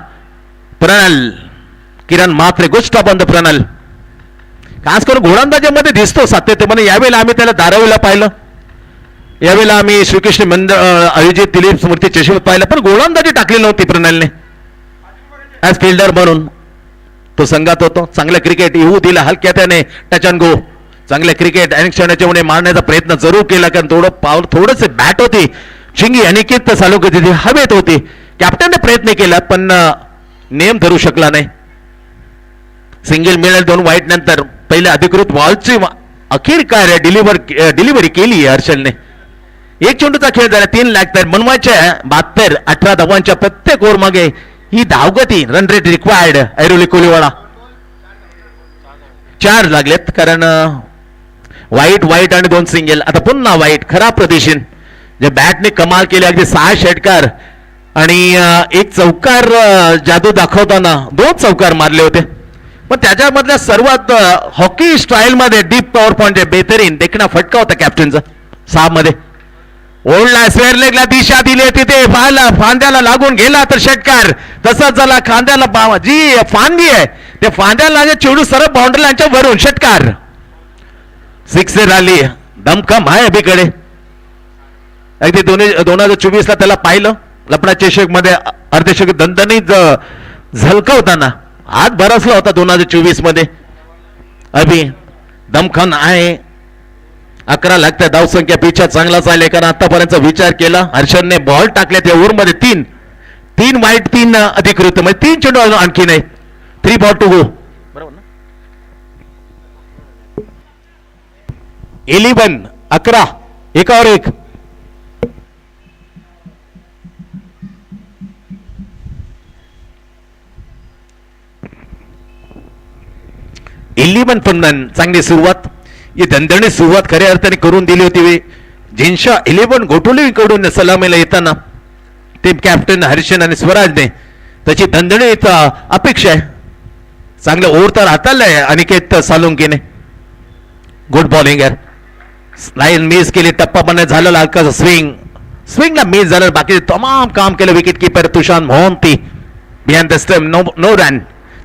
[SPEAKER 1] Pranal Kiran Mhatre. Good stop on the Pranal. खास करून घोलंदाजीमध्ये दिसतो सातत्यपणे. यावेळेला आम्ही त्याला धारावीला पाहिलं, यावेळेला आम्ही श्रीकृष्ण मंदिर आयोजित दिलीप स्मृती चषक पाहिलं, पण गोलंदाजी टाकली नव्हती प्रणालने ॲज फिल्डर म्हणून. तो संघात होतो. चांगलं क्रिकेट येऊ दिलं हलक्या त्याने. Touch and go. चांगलं क्रिकेट अनेक क्षणाच्या मारण्याचा प्रयत्न जरूर केला, कारण थोडंसं बॅट होती. चिंगी अनिकेत चालू करते हवेत होती. कॅप्टनने प्रयत्न केला पण नेम धरू शकला नाही. सिंगल मिळेल 2 वाईट नंतर पहिले अधिकृत बॉलची अखेर काय डिलिव्हरी केली हर्षलने. 1 चेंडूचा खेळ झाला. 3 लागतात बनवायच्या. 72 18 धावांच्या प्रत्येक ओव्हर मागे ही धावगती run rate required. Airoli Koliwada 4 लागलेत, कारण वाईट आणि 2 सिंगल. आता पुन्हा वाईट. खराब प्रदर्शन. जे बॅटने कमाल केली. अगदी 6 षटकार आणि 1 चौकार जादू दाखवताना 2 चौकार मारले होते. पण त्याच्यामधल्या सर्वात हॉकी स्टाईल मध्ये डीप पॉवर पॉइंट बेहतरीन देखणा फटका होता कॅप्टनचा 6 मध्ये. ओल्डला स्क्वेअर लेगला दिशा दिली तिथे फांद्याला लागून गेला तर षटकार. तसंच झाला खांद्याला जी फांदी आहे ते फांद्याला चेंडू सरळ बाउंड्रीला यांच्या वरून षटकार. 6 आली. दमखम आहे अभिकडे. अगदी 2024ला त्याला पाहिलं लपडा चषक मध्ये अर्धशतक दणदणीत झलकवताना हात बरसला होता 2024 मध्ये. अभि दमखम आहे. 11 लागतात. धावसंख्या पिछा चांगला चालले, कारण आतापर्यंत विचार केला हर्षदने बॉल टाकले त्या ओव्हरमध्ये 3 वाईट 3 अधिकृत म्हणजे 3 चेंडू आणखी नाही. 3 बॉल टू गो. बरोबर ना. 11 11 एकावर एक. पण चांगली सुरुवात. ही दणदणी सुरुवात खऱ्या अर्थाने करून दिली होती. जिन्शा 11 गोटोली कडून सलामीला येताना टीम कॅप्टन हर्षन आणि स्वराजने त्याची दणदणीत अपेक्षा आहे. चांगलं ओव्हर तर हाताळलंय अनिकेत सालुंकीने. गुड बॉलिंग आहे. लाईन मिस केली. टप्पा पण झालं. हलका स्विंगला मिस झालं. बाकी तमाम काम केलं wicket keeper Tushar Mohanty. Behind the stump no run.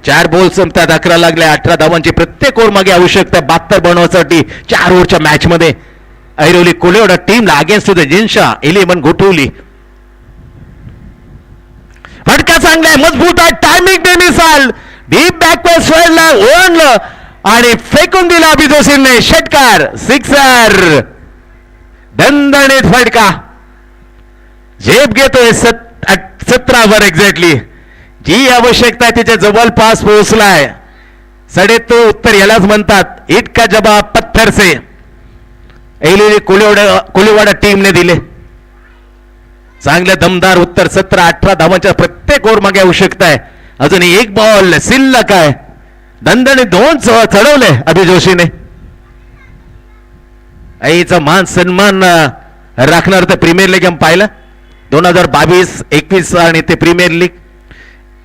[SPEAKER 1] 4 ball संपतात. 11 लागल्या. 18 धावांची प्रत्येक ओव्हर मागे आवश्यकता 72 बनवण्यासाठी 4 ओव्हरच्या मॅच मध्ये. ऐरोली कोलीवाडा टीमला अगेन्स्ट द जिन्शा 11 गोठवली. फटका चांगला आहे, मजबूत आहे, टायमिंग ने मिसाल डीप बॅकवर्ड स्वेडला ओढलं आणि फेकून दिला अभिजोशींनी. षटकार, सिक्सर, दणदणीत फटका. झेप घेतोय 17 एक्झॅक्टली. जी आवश्यकता आहे त्याच्या जवळपास पोहोचलाय. सडे तो उत्तर यालाच म्हणतात, इट का जवाब पत्थर से. कोलिवाडा टीमने दिले चांगले दमदार उत्तर. 17-18 धावांच्या प्रत्येक ओव्हर मागे आवश्यकता आहे. अजून एक बॉल शिल्लक आहे. दणदणी 2 चढवले अभिजोशीने. आईचा मान सन्मान राखणार तर प्रीमियर लीग पाहिलं 2022-21 आणि ते प्रीमियर लीग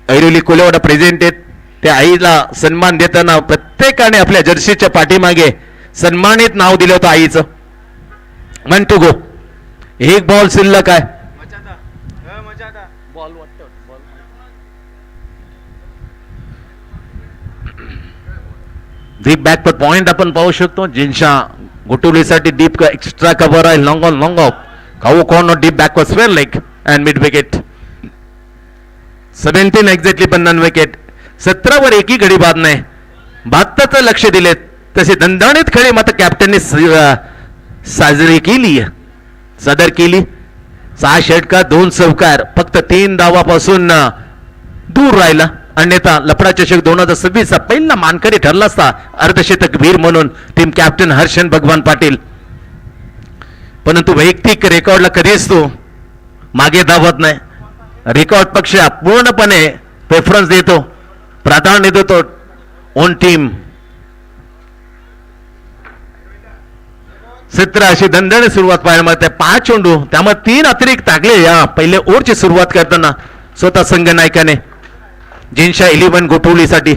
[SPEAKER 1] ऐरोली कोलेवाडा प्रेझेंट आहेत. त्या आईला सन्मान देताना प्रत्येकाने आपल्या जर्सीच्या पाठीमागे सन्मानित नाव दिलं होतं आईचं. 1 to go. एक बॉल शिल्लक आहे.
[SPEAKER 2] बॉल वाटतं बॉल.
[SPEAKER 1] डीप बॅक पर पॉइंट आपण पाहू शकतो. जिंशा गोटुलीसाठी डीप एक्स्ट्रा कव्हर आहे. Long on long off cow corner deep back per square leg and mid wicket. 17 exactly 50 wicket. 17 वर एकही गडी बाद नाही. 72चं लक्ष दिलेत तसे दणदणीत खेळी मात्र कॅप्टनने साजरी केली, सदर केली. 6 षटकार 2 चौकार. फक्त 3 धावापासून दूर राहिला. अन्यथा लफडा चषक 2026 पहिला मानकरी ठरला असता अर्धशतक वीर म्हणून टीम कॅप्टन हर्षन भगवान पाटील. परंतु वैयक्तिक रेकॉर्डला कधीच तो मागे धावत नाही. रेकॉर्ड पक्ष पूर्णपणे प्रेफरन्स देतो, प्राधान्य देतो ओन टीम. 17 अशी दणदणी सुरुवात पाहायला मिळते. 5 चेंडू त्यामुळे 3 अतिरिक्त टाकले या पहिल्या ओव्हरची सुरुवात करताना स्वतः संघ नायकाने. जिंशा 11 गोठवलीसाठी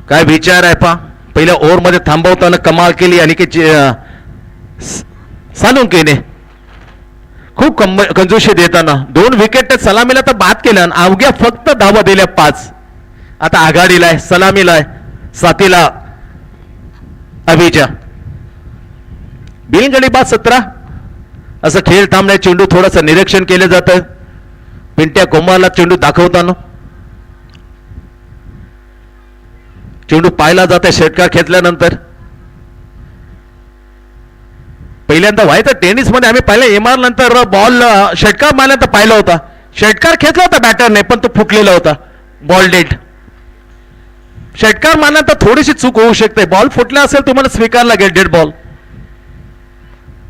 [SPEAKER 1] काय विचार आहे पा. पहिल्या ओव्हरमध्ये थांबवताना कमाल केली आणि की सालुंकेने खूप कंजूशी देताना 2 विकेट सलामीला तर बाद केल्या आणि अवघ्या फक्त धावा दिल्या 5. आता आघाडीला आहे, सलामीला आहे, साथीला अभिजा. बिनगडी बाद 17 असं खेळ थांबण्या चेंडू थोडंसं निरीक्षण केलं जातं. पिंट्या कोमाला चेंडू दाखवताना चेंडू पाहिला जाते षटकार खेचल्यानंतर. पहिल्यांदा व्हायचं टेनिसमध्ये आम्ही पाहिलं एमआर नंतर बॉल षटकार मारल्यानंतर पाहिला होता. षटकार खेचला होता बॅटरने पण तो फुटलेला होता. Ball dead. षटकार मारल्यानंतर थोडीशी चूक होऊ शकते. बॉल फुटला असेल तुम्हाला स्वीकार लागेल डेड बॉल.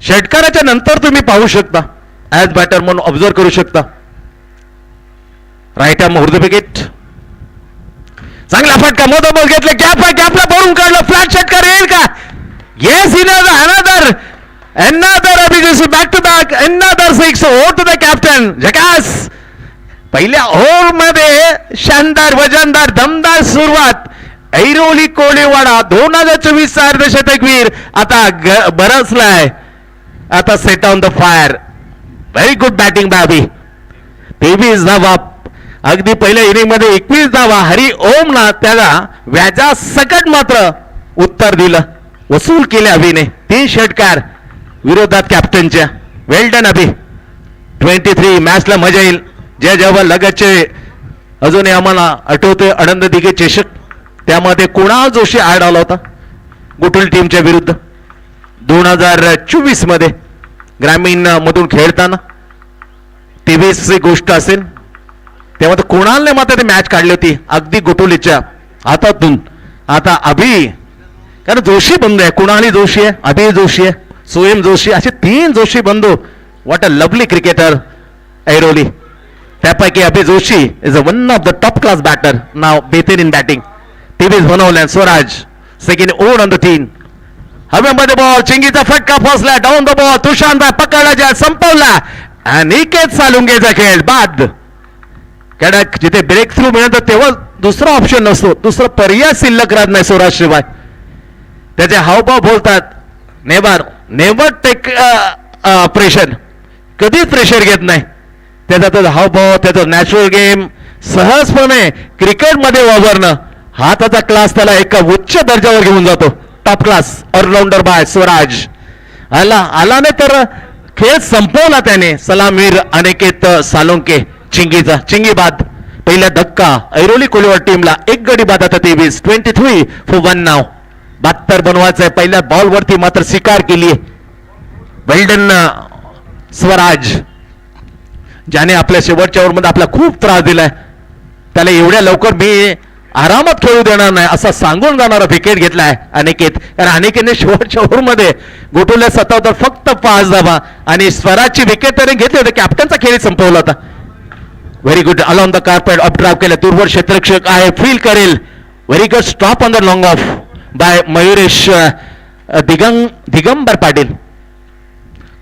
[SPEAKER 1] षटकाराच्या नंतर तुम्ही पाहू शकता ऍज बॅटर म्हणून ऑब्झर्व करू शकता. Right arm over the wicket. चांगला फटका मोठा बॉल घेतला. गॅपला भरून काढलं. फ्लॅट षटकार येईल का? Yes another Abhijit back to back another 6 over to the captain झकास. पहिल्या ओव्हर मध्ये शानदार वजनदार दमदार सुरुवात. ऐरोली कोळीवाडा 2024 अर्धशतकवीर आता बरसलाय. आता set on the fire. Very good batting बाबी. 23 धावा. अगदी पहिल्या इनिंग मध्ये 21 धावा. हरी ओमला त्याला व्याजा सकट मात्र उत्तर दिलं. वसूल केले अभिने. 3 षटकार विरोधात कॅप्टनच्या. वेल डन अभि. 23 मॅचला मजा येईल. जे जेव्हा लगतचे अजूनही आम्हाला आठवतोय आनंद दिघे चषक त्यामध्ये कुणाल जोशी ऍड आला होता गोठुल टीमच्या विरुद्ध 2024 मध्ये ग्रामीण मधून खेळताना. 23ची गोष्ट असेल तेव्हा तर कुणालने मात्र ते मॅच काढली होती अगदी गोटुलीच्या हातातून. आता अभि कारण जोशी बंधू आहे. कुणाली जोशी आहे, अभि जोशी आहे, सोयम जोशी असे 3 जोशी बंधू. What a lovely cricketer Airoli. त्यापैकी Abhi Joshi is one of the top class batter नाव बेहतर इन बॅटिंग. 23 बनवल्या. Swaraj second over on the 3. हवेमध्ये बॉल. चिंगीचा फटका फसला. Down the ball. तुषारदा पकडला ज्या संपवला. अनिकेत सालुंगेचा खेळ बाद. कडक जिथे ब्रेक थ्रू मिळतं तेव्हा दुसरा ऑप्शन नसतो. दुसरा पर्याय शिल्लक राहत नाही स्वराज शिवाय. त्याचे हावभाव बोलतात नेव्हर टेक प्रेशर. कधीच प्रेशर घेत नाही. त्याचा हावभाव त्याचा नॅचरल गेम सहजपणे क्रिकेटमध्ये वावरणं हा त्याचा क्लास त्याला एका उच्च दर्जावर घेऊन जातो. Top class allrounder by Swaraj. आला नाही तर खेळ संपवला त्याने. सलामीर अनिकेत सालुंके चिंगीचा चिंगी बाद पहिला धक्का ऐरोली कोलिवाड टीमला एक गडी बाद आता 23-1 नाव 72 बनवायचं आहे. पहिल्या बॉलवरती मात्र शिकार केली वेल्डन स्वराज ज्याने आपल्या शेवटच्या ओव्हरमध्ये आपला खूप त्रास दिलाय. त्याला एवढ्या लवकर मी आरामात खेळू देणार नाही असं सांगून जाणारा विकेट घेतलाय अनिकेत. कारण अनिकेतने शेवटच्या ओव्हरमध्ये गोटुल्या 77 फक्त 5 धावा आणि स्वराजची विकेट तरी घेतली होती. कॅप्टनचा खेळ संपवला होता. Very good along the carpet up drive केलं दूरवर क्षेत्ररक्षक आहे फील करेल. Very good stop on the long off by Mayuresh Digambar Patil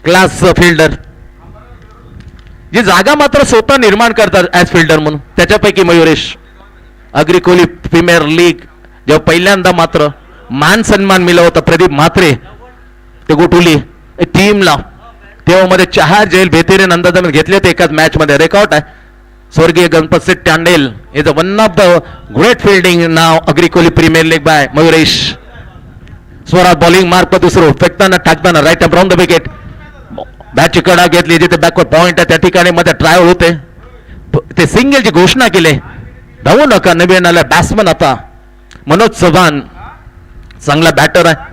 [SPEAKER 1] class fielder जी जागा मात्र स्वतः निर्माण करतात ऍज फिल्डर म्हणून त्याच्यापैकी मयुरेश. अग्रिकोली प्रीमियर लीग जेव्हा पहिल्यांदा मात्र मान सन्मान मिळवला होता प्रदीप म्हात्रे ते गोटुली टीमला तेव्हा मध्ये 4 जेल बेतेरे नंदादन घेतले होते एकाच मॅच मध्ये. रेकॉर्ड आहे स्वर्गीय Ganpat Singh Tandel is one of the great fielding नाव Agrikoli premier league by Mayuresh. Swaraj bowling mark दुसरं फेकताना टाकताना right up round the wicket बॅटची कडा घेतली जिथे बॅकवर्ड पॉइंट आहे त्या ठिकाणी मध्ये ट्रायल होते ते सिंगलची घोषणा केली. धावू नका नवीन आला बॅट्समन आता मनोज चव्हाण चांगला बॅटर आहे.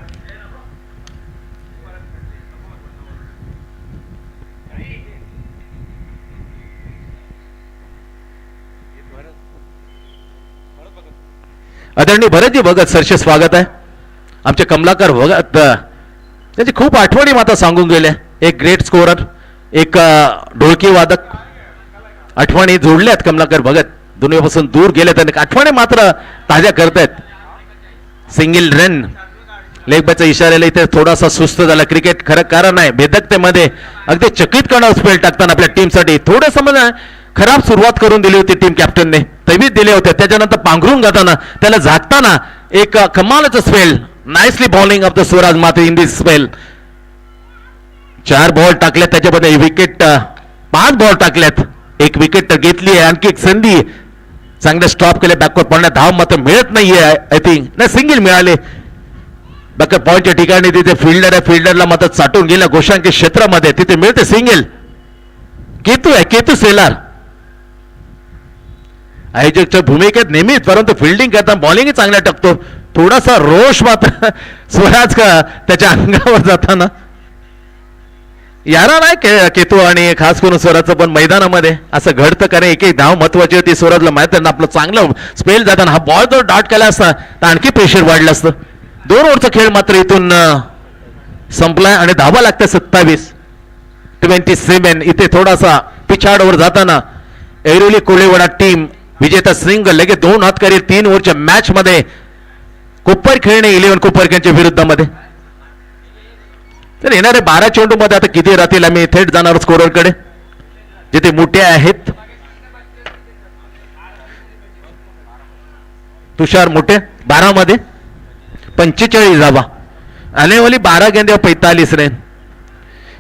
[SPEAKER 1] आदरणीय भरतजी भगत सरचे स्वागत आहे. आमचे कमलाकर भगत त्याची खूप आठवणी मात्र सांगून गेले. एक ग्रेट स्कोरर एक ढोलकी वादक आठवणी जोडल्यात कमलाकर भगत दुनियापासून दूर गेले त्यांनी आठवणी मात्र ताज्या करतायत. सिंगल रन लेग बायचा इशाऱ्याला इथे थोडासा सुस्त झाला. क्रिकेट खरं कारण आहे भेदकतेमध्ये अगदी चकित करणार स्पेल टाकताना आपल्या टीमसाठी थोडं समज खराब सुरुवात करून दिली होती टीम कॅप्टनने तैवीत दिले होते. त्याच्यानंतर पांघरून जाताना त्याला झाकताना एक कमालाचं spell nicely bowling of the Swaraj मात्र इन दिस स्पेल. 4 बॉल टाकल्यात त्याच्यामध्ये विकेट 5 बॉल टाकल्यात एक विकेट तर घेतली आहे. आणखी एक संधी चांगले स्टॉप केले बॅकवर्ड पॉइंट धाव मात्र मिळत नाहीये. आय थिंक नाही सिंगल मिळाले बॅकवर्ड पॉइंटच्या ठिकाणी तिथे फिल्डर आहे फिल्डरला मात्र चाटून गेल्या गोशांकी क्षेत्रामध्ये तिथे मिळते सिंगल. केतू आहे केतू सेलार आयोजकच्या भूमिकेत नेहमीच परंतु फिल्डिंग करताना बॉलिंग चांगला टाकतो. थोडासा रोष मात्र स्वराज का त्याच्या अंगावर जाताना यारा नाही केतू आणि खास करून स्वराजचं पण मैदानामध्ये असं घडतं कारण एक एक धाव महत्वाची होती. स्वराजला माहित आहे आपलं चांगलं स्पेल जाताना हा बॉल जर डॉट केला असता तर आणखी प्रेशर वाढलं असतं. 2 ओव्हरचा खेळ मात्र इथून संपलाय आणि धावा लागते 27 इथे थोडासा पिछाडवर जाताना ऐरोली कोळेवाडा टीम विजेता सिंग लगेच 2 हात करेल 3 ओव्हरच्या मॅच मध्ये कोपर खेळणे 11 कोपरक्यांच्या विरुद्धामध्ये. तर येणारे 12 चेंडू मध्ये आता किती राहतील आम्ही थेट जाणार स्कोरर कडे जिथे मोठे आहेत तुषार मोठे 12 मध्ये 45 धावा आनेवाली 12 गेंदे 45 रन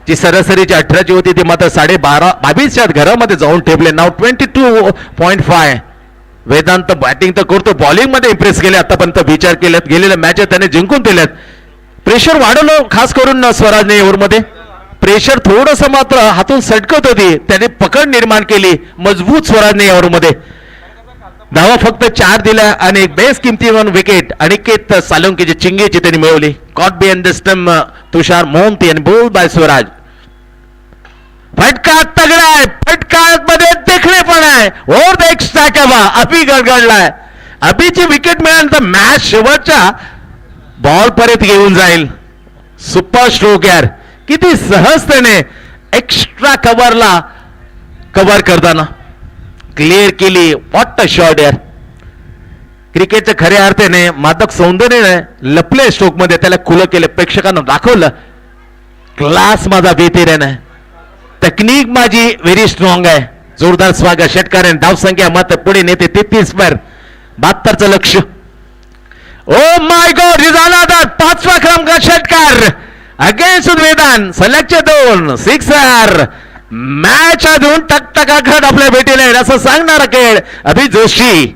[SPEAKER 1] जी सरासरीची 18ची होती ती मात्र 22.5 घरामध्ये जाऊन ठेवले. नाव 22.5 वेदांत बॅटिंग तर करतो बॉलिंग मध्ये इम्प्रेस केले आतापर्यंत विचार केल्यात गेलेल्या मॅच त्याने जिंकून दिल्यात. प्रेशर वाढवलं खास करून स्वराजने ओव्हरमध्ये प्रेशर थोडस मात्र हातून सटकत होती त्याने पकड निर्माण केली मजबूत स्वराजने ओव्हरमध्ये. धावा फक्त 4 दिल्या आणि एक बेस किमतीवर विकेट अनिकेत सालुंकीची चिंगेची त्यांनी मिळवली. कॉट बिहाइंड द स्टंप तुषार मोहंती आणि बोल बाय स्वराज. फटका तगडा आहे फटका मध्ये देखणे पण आहे और एक्स्ट्रा कवा अभि गडगडलाय. अभिची विकेट मिळाल्यानंतर मॅच शेवटच्या बॉल पर्यंत घेऊन जाईल. सुपर स्ट्रोक यार किती सहजतेने एक्स्ट्रा कव्हरला कव्हर करताना क्लिअर केली. व्हॉट अ शॉट यार. क्रिकेटच्या खऱ्या अर्थाने मादक सौंदर्य लपले स्ट्रोक मध्ये त्याला खुलं केलं प्रेक्षकांना दाखवलं क्लास माझा बेतेऱ्यान आहे टेक्निक माझी व्हेरी स्ट्रॉंग आहे. जोरदार स्वागत षटकाराने धावसंख्या मात्र पुढे नेते 33 वर 72चं लक्ष. Oh my god is another 5वा क्रमांक षटकार अगेन्स्ट वेदांत सलगचे 2 सिक्सर मॅच अजून टकटकाखट आपल्या भेटीला येईल असं सांगणारा खेळ अभि जोशी.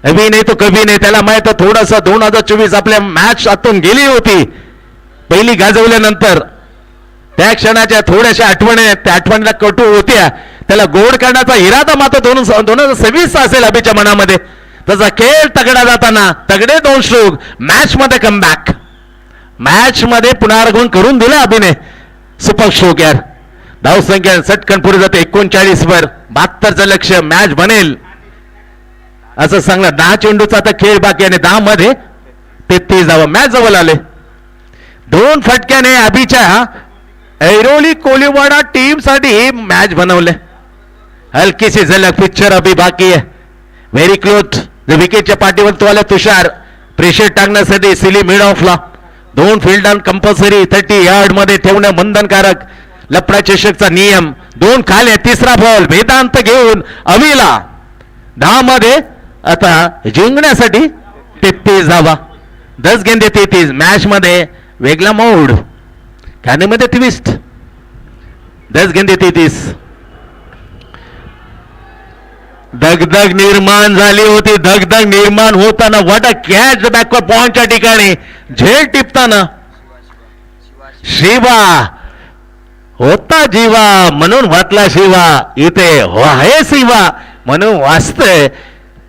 [SPEAKER 1] अभि नाही तो कभी नाही त्याला माहित थोडासा 2024 आपल्या मॅच आतून गेली होती पहिली गाजवल्यानंतर त्या क्षणाच्या थोड्याशा आठवणी त्या आठवणीला कटू होत्या, त्याला गोड करण्याचा इरादा मात्र 2026 असेल अभिच्या मनामध्ये. तसा खेळ तगडा जाताना तगडे 2 स्ट्रोक, मॅच मध्ये कमबॅक, मॅच मध्ये पुनरागमन करून दिलं अभिने. सुपर स्ट्रोक यार. धावसंख्या सटकन पुढे जाते 39 वर. 72चं लक्ष, मॅच बनेल असं सांगणार. 10 चेंडूचा आता खेळ बाकी आणि 10 मध्ये 33 धावा. मॅच जवळ आले. 2 फटक्याने अभिच्या ऐरोली कोलीवाडा टीम साठी मॅच बनवले. हलकीशी झलक पिक्चर अभि बाकी आहे. Very close. विकेटच्या पाठीवर तो आला तुषार. प्रेशर टाकण्यासाठी सिली मिड ऑफला 2 फील्ड कंपल्सरी 30 यार्ड मध्ये ठेवणं बंधनकारक. लपडा चषकचा नियम. 2 खाले. तिसरा बॉल वेदांत घेऊन अभिला 10 मध्ये आता जिंकण्यासाठी 33 धावा. 10 गेंदे 33. मॅच मध्ये वेगळा मोड. खाण्यामध्ये ट्विस्ट. 10 गेंदे 33. दगदग निर्माण झाली होती. दगदग निर्माण होताना वाटा कॅच बॅकवर्ड पॉइंटच्या ठिकाणी झेल टिपताना शिवा होता जीवा म्हणून वाटला शिवा. इथे हो आहे शिवा म्हणून वाचतंय.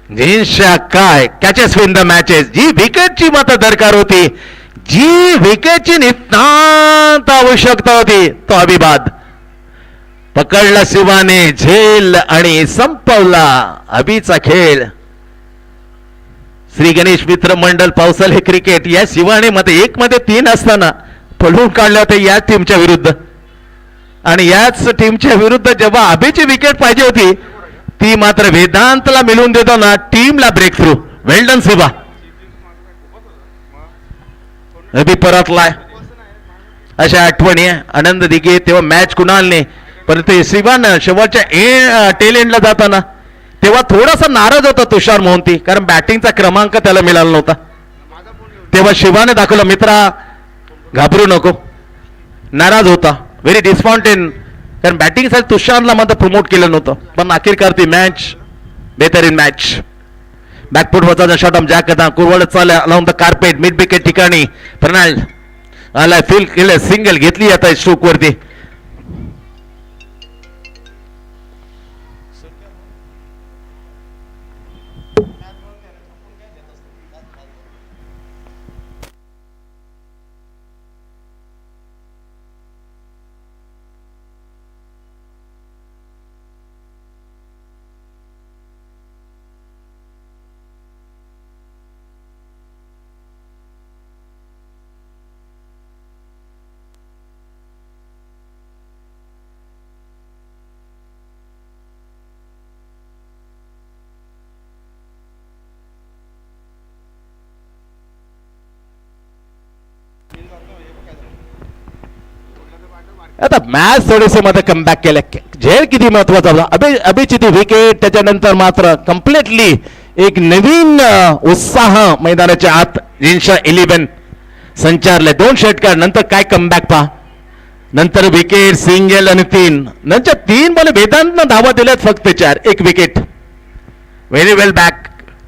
[SPEAKER 1] जिंशा काय कॅचेस विन द मॅचेस. जी विकेटची मात्र दरकार होती, जी विकेटची नितांत आवश्यकता होती, तो अभिबाद पकडला शिवाने झेल आणि संपवला अभिचा खेळ. श्री गणेश मित्र मंडळ पावसल हे क्रिकेट या शिवाने मध्ये 1 मध्ये 3 असताना पळून काढले होते याच टीमच्या विरुद्ध. आणि याच टीमच्या विरुद्ध जेव्हा अभिची विकेट पाहिजे होती, ती मात्र वेदांतला मिळवून देताना टीमला ब्रेक थ्रू. वेल्डन शिवा. अभि परतलाय. अशा आठवणी आनंद दिघे तेव्हा मॅच कुणालने, परंतु शिवानं शेवटच्या टेल एंडला जाताना तेव्हा थोडासा नाराज होता तुषार मोहंती, कारण बॅटिंगचा क्रमांक त्याला मिळाला नव्हता. तेव्हा शिवाने दाखवलं मित्रा घाबरू नको. नाराज होता, व्हेरी डिसपॉइंटेड, कारण बॅटिंगसाठी तुषारला मात्र प्रमोट केलं नव्हतं. पण अखेरकार ती मॅच बेहतरीन मॅच. बॅकफुट वरचा शॉट ऑफ जॅक करता कुरवड चालला alone the carpet mid wicket ठिकाणी फर्नाल्ड आला फील केलं. सिंगल घेतली आता स्ट्रोक वरती. आता मॅच थोडेसे मात्र कमबॅक केले. झेल किती महत्वाचा होता. अभिची ती विकेट, त्याच्यानंतर मात्र कम्प्लिटली एक नवीन उत्साह मैदानाच्या आत जिंशा 11 संचारले. 2 षटकार नंतर काय कमबॅक पहा. नंतर विकेट, सिंगल आणि 3 नंतर 3 बॉल वेदांतनं धावा दिल्यात फक्त 4. 1 विकेट. व्हेरी वेल बॅक.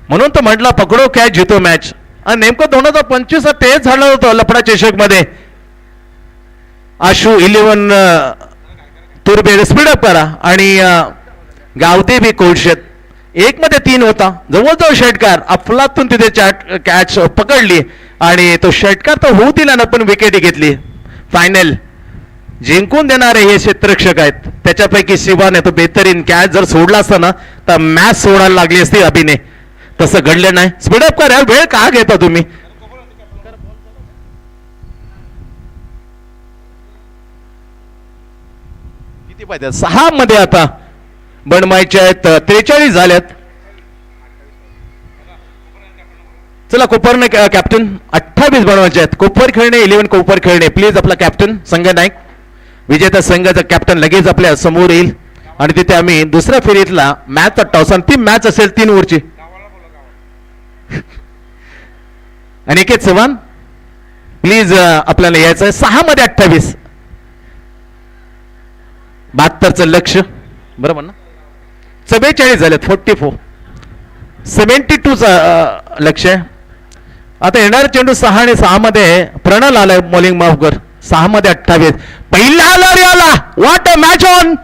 [SPEAKER 1] म्हणून तर म्हटलं पकडो कॅच जितो मॅच. आणि नेमकं 2025 तेच झालं होतं लफडा चषक मध्ये. आशू 11 तुर्बे स्पीडअप करा आणि गावते बी कोळशेत 1 मध्ये 3 होता. जवळजवळ षटकार अफलातून तिथे कॅच पकडली आणि तो षटकार तर होऊ दिला ना, पण विकेट घेतली. फायनल जिंकून देणारे हे क्षेत्ररक्षक आहेत. त्याच्यापैकी शिवाने तो बेहतरीन कॅच जर सोडला असता ना तर मॅच सोडायला लागली असती अभिने. तसं घडलं नाही. स्पीडअप करा. वेळ का घेता तुम्ही. किती पाहिजे 6 मध्ये आता बनवायचे आहेत. 43 झाल्यात. चला कोपरने कॅप्टन 28 बनवायचे आहेत. कोपर खेळणे 11 कोपर खेळणे प्लीज. आपला कॅप्टन संघ नाईक विजेता संघाचा कॅप्टन लगेच आपल्या समोर येईल आणि तिथे आम्ही दुसऱ्या फेरीतला मॅचचा टॉस. आणि ती मॅच असेल 3 ओव्हरची. अनिकेत चव्हाण प्लीज आपल्याला यायचं आहे. 6 मध्ये 28. 72चं लक्ष बरोबर ना. 44 झालेत. 44 72चं लक्ष आहे. आता येणारे चेंडू 6 आणि 6 मध्ये प्रणल आलाय बॉलिंग माफकर. 6 मध्ये 28. पहिला आला आला. What a match on.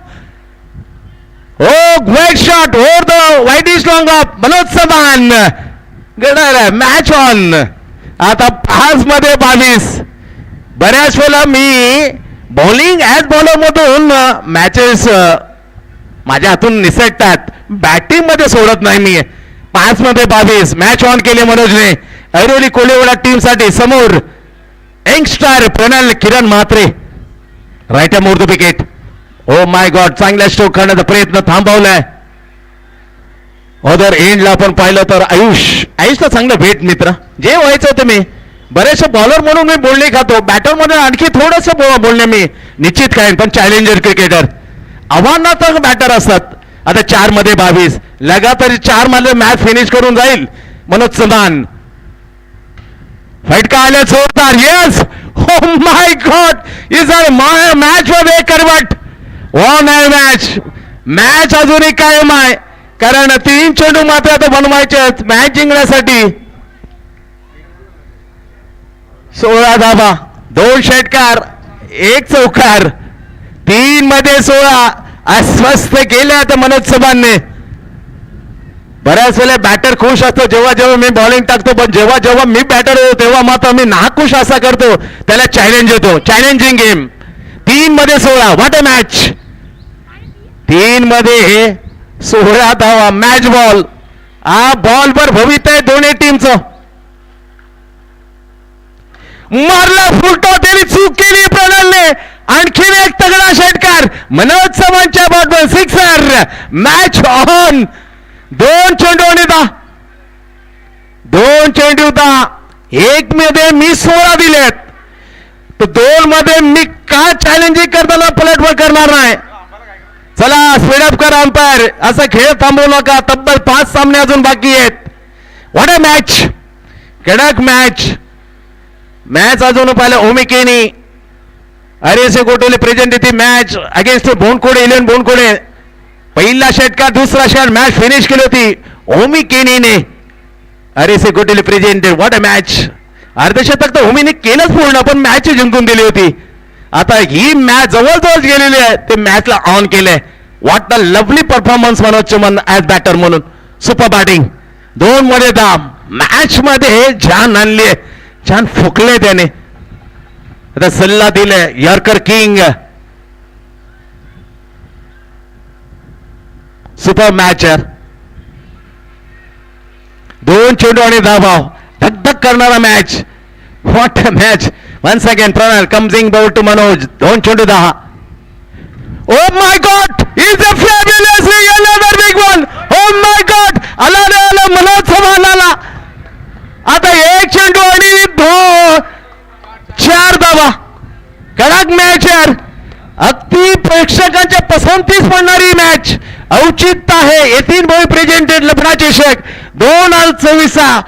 [SPEAKER 1] Oh great shot over the wide is long off Manoj Chavan. Match on. आता 5 मध्ये 22. बऱ्याच वेळेला मी बॉलिंग ॲज बॉलर मधून मॅचेस माझ्या हातून निसटतात, बॅटिंग मध्ये सोडत नाही मी. 5 मध्ये 22 मॅच ऑन केले मनोजने. ऐरोली कोलेवाडा टीम साठी समोर youngster Pranal Kiran Mhatre right over the wicket. Oh my god, चांगला स्ट्रोक करण्याचा प्रयत्न थांबवलाय. अदर एंडला आपण पाहिलं तर आयुषला चांगलं भेट मित्र. जे व्हायचं होतं मी बरेचसे बॉलर म्हणून मी बोलणे खातो, बॅटर म्हणून आणखी थोडस बोलणे मी निश्चित काय, पण चॅलेंजर क्रिकेटर आव्हानात्मक बॅटर असतात. आता 4 मध्ये 22 लगातार 4 मध्ये मॅच फिनिश करून जाईल मनोज चव्हाण. फटका आल्या जोरदार. येस, हो माय गॉड, इज अ मॅच मध्ये करवट. वन मॅच अजूनही कायम आहे, कारण 3 चेंडू मात्र आता बनवायचे आहेत मॅच जिंकण्यासाठी. 16 धावा, 2 षटकार, 1 चौकार. 3 मध्ये 16 अस्वस्थ केले आता मनोज चव्हाणने. बऱ्याच वेळेला बॅटर खुश असतो जेव्हा जेव्हा मी बॉलिंग टाकतो, पण जेव्हा जेव्हा मी बॅटर होतो तेव्हा मात्र मी नाखुश असा करतो, त्याला चॅलेंज येतो. Challenging game. 3 मध्ये 16. What a match. 3 मध्ये 16 धावा. Match ball. हा बॉल वर भवित आहे दोन्ही टीमचं. मारला फुलटो, त्यांनी चूक केली प्रणलने. आणखीन एक तगडा षटकार मनोज चव्हाणच्या बॉटवर. सिक्सर. Match on. 2 चेंडू आणि 10. 2 चेंडू 10. 1 मध्ये मी 16 दिलेत, तर 2 मध्ये मी का चॅलेंजिंग करताना पलटवार करणार नाही. चला स्पीडअप करा अंपायर. असा खेळ थांबवू नका. तब्बल 5 सामने अजून बाकी आहेत. What a match. कडक मॅच. मॅच अजून पाहिलं ओमिकेनी अरेसे गोटोले प्रेझेंट मॅच अगेन्स्ट बोनकोडे, इलेव्हन बोनकोडे. पहिला षटकार, दुसरा षटकार मॅच फिनिश केली होती ओमी केनीने. अरेसे गोटोले प्रेझेंटेड. What a match. अर्धशतक तर ओमीने केलंच पूर्ण, पण मॅच जिंकून दिली होती. आता ही मॅच जवळजवळ गेलेली आहे, ते मॅचला ऑन केलंय. What a lovely performance Manoj Chavan as batter म्हणून. Super batting. 2 मध्ये 10. मॅच मध्ये जान आणली, छान फुकले त्याने. आता सल्ला दिलाय यॉर्कर किंग. सुपर मॅच यार. 2 चेंडू आणि 10 धाव. धगधग करणारा match. What a match. Once again Pranal comes in ball to Manoj. 2 चेंडू 10. Oh my god, is a fabulous another big one. Oh my god, आला मनोज चव्हाण आला. आता 1 चेंडू आणि 4 धावा. कडक मॅच यार. अगदी प्रेक्षकांच्या पसंतीस पडणारी मॅच. औचित्य आहे येथील भोई प्रेझेंटेड लफडा चषक 2024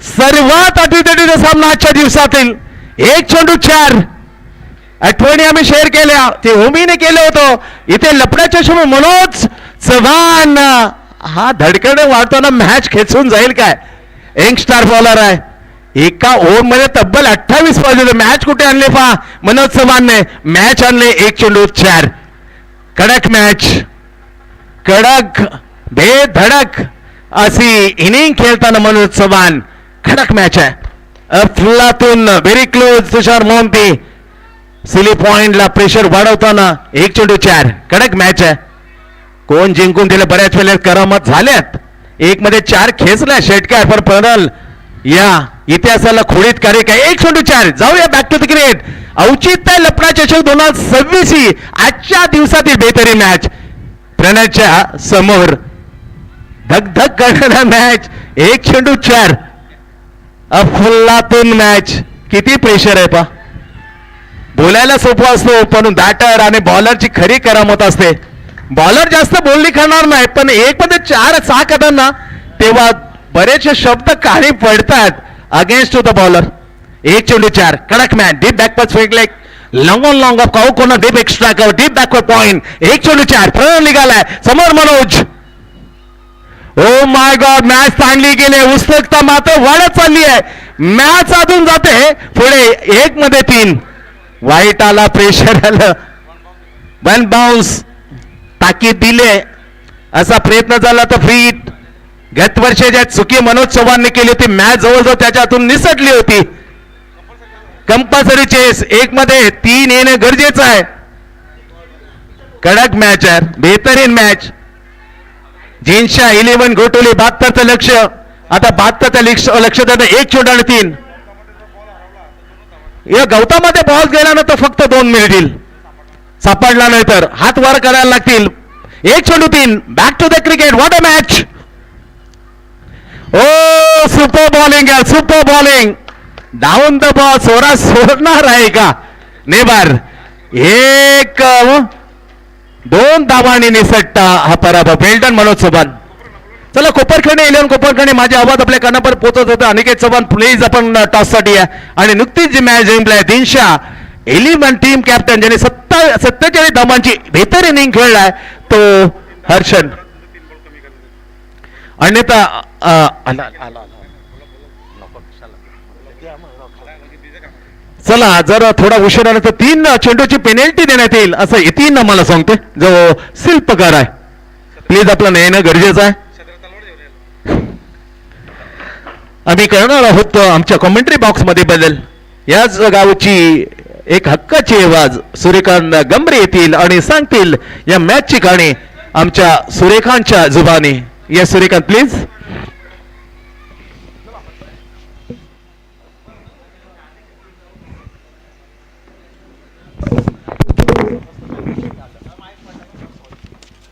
[SPEAKER 1] सर्वात अटीतटीचा सामना आजच्या दिवसातील. 1 चेंडू 4. आठवणी आम्ही शेअर केल्या, ते ओमीने केलं होतं. इथे लफडा चषक मनोज चव्हाण हा धडकडे वाढताना मॅच खेचून जाईल काय. यंगस्टार बॉलर आहे. एका ओव्हर मध्ये तब्बल 28 पाहिजे. मॅच कुठे आणले पहा मनोज चव्हाणने. मॅच आणले 1 चेंडू 4. कडक मॅच. कडक बेधडक अशी इनिंग खेळताना मनोज चव्हाण. कडक मॅच आहे. अफलातून व्हेरी क्लोज तुषार मोहंती. सिली पॉइंटला प्रेशर वाढवताना 1 चेंडू 4. कडक मॅच आहे. कोण जिंकून दिलं बऱ्याच वेळेला करामत झाल्यात. 1 मध्ये 4 खेचला षटकार, पण प्रणल या इतिहासाला खोडीत कार्य काय. 1 चेंडू 4. जाऊया बॅक टू द क्रिकेट. औचित्य लफडा चषक 2026 आजच्या दिवसातील बेहतरीन मॅच. प्रणयच्या समोर धगधग करणारा मॅच. 1 चेंडू 4. अफलातून मॅच. किती प्रेशर आहे पा. बोलायला सोपं असतो, पण बॅटर आणि बॉलरची खरी करामत असते. बॉलर जास्त बोलणी करणार नाही, पण 1 मध्ये 4-6 करताना तेव्हा बरेचसे शब्द काही पडतात अगेन्स्ट टू द बॉलर. 1 चेंडू 4. कडक match. Deep backward swing leg. Long off cow corner deep extra cover deep backward point. 1 चेंडू 4. प्रणव निघालाय समोर Manoj. Oh my god, match चांगली गेली. उत्सुकता मात्र वाढत चालली आहे. मॅच अजून जाते पुढे. 1 मध्ये 3. वाईट आला, प्रेशर आलं, वन बाउन्स, ताकीद दिले, असा प्रयत्न झाला तर फ्रीट. गत वर्षाच्या चुकी मनोज चव्हाणने केली होती, मॅच जवळजवळ त्याच्यातून निसटली होती. कंपल्सरी चेस 1 मध्ये 3 येणं गरजेचं आहे. कडक मॅच आहे, बेहतरीन मॅच. जिंशा 11 गोटोली 72चं लक्ष. आता 72चं लक्ष देतं 1 चेंडू आणि 3. या गवतामध्ये बॉल गेल्यानंतर फक्त 2 मिनिट येईल. सापडला नाही तर हात वर करायला लागतील. 1 चेंडू 3. Back to the cricket. What a match. Oh super bowling आहे, super bowling. Down the ball. सोडणार आहे का. नेबार 1-2 धावांनी निसटता हा पराभव. वेल्डन मनोज चव्हाण. चला कोपरखंडे 11 कोपरखंडे, माझे आवाज आपल्या कानापर्यंत पोहोचत होते. अनिकेत चव्हाण प्लीज आपण टॉससाठी या. आणि नुकतीच जी मॅच जिंकलाय दिनशा 11 टीम कॅप्टन, ज्याने 47 धावांची बेहतर इनिंग खेळलाय तो हर्षन. अन्यथा चला जर थोडा उशीर आला तर 3 चेंडूची पेनल्टी देण्यात येईल असं यतीन मला सांगतोय जो शिल्पकार आहे. प्लीज आपलं येणं गरजेचं आहे. आम्ही करणार आहोत आमच्या कॉमेंट्री बॉक्स मध्ये बदल. याच गावची एक हक्काची आवाज सूर्यकांत गंभरे येतील आणि सांगतील या मॅचची कहाणी आमच्या सूर्यकांतच्या जुबानी. या सूर्यकांत प्लीज.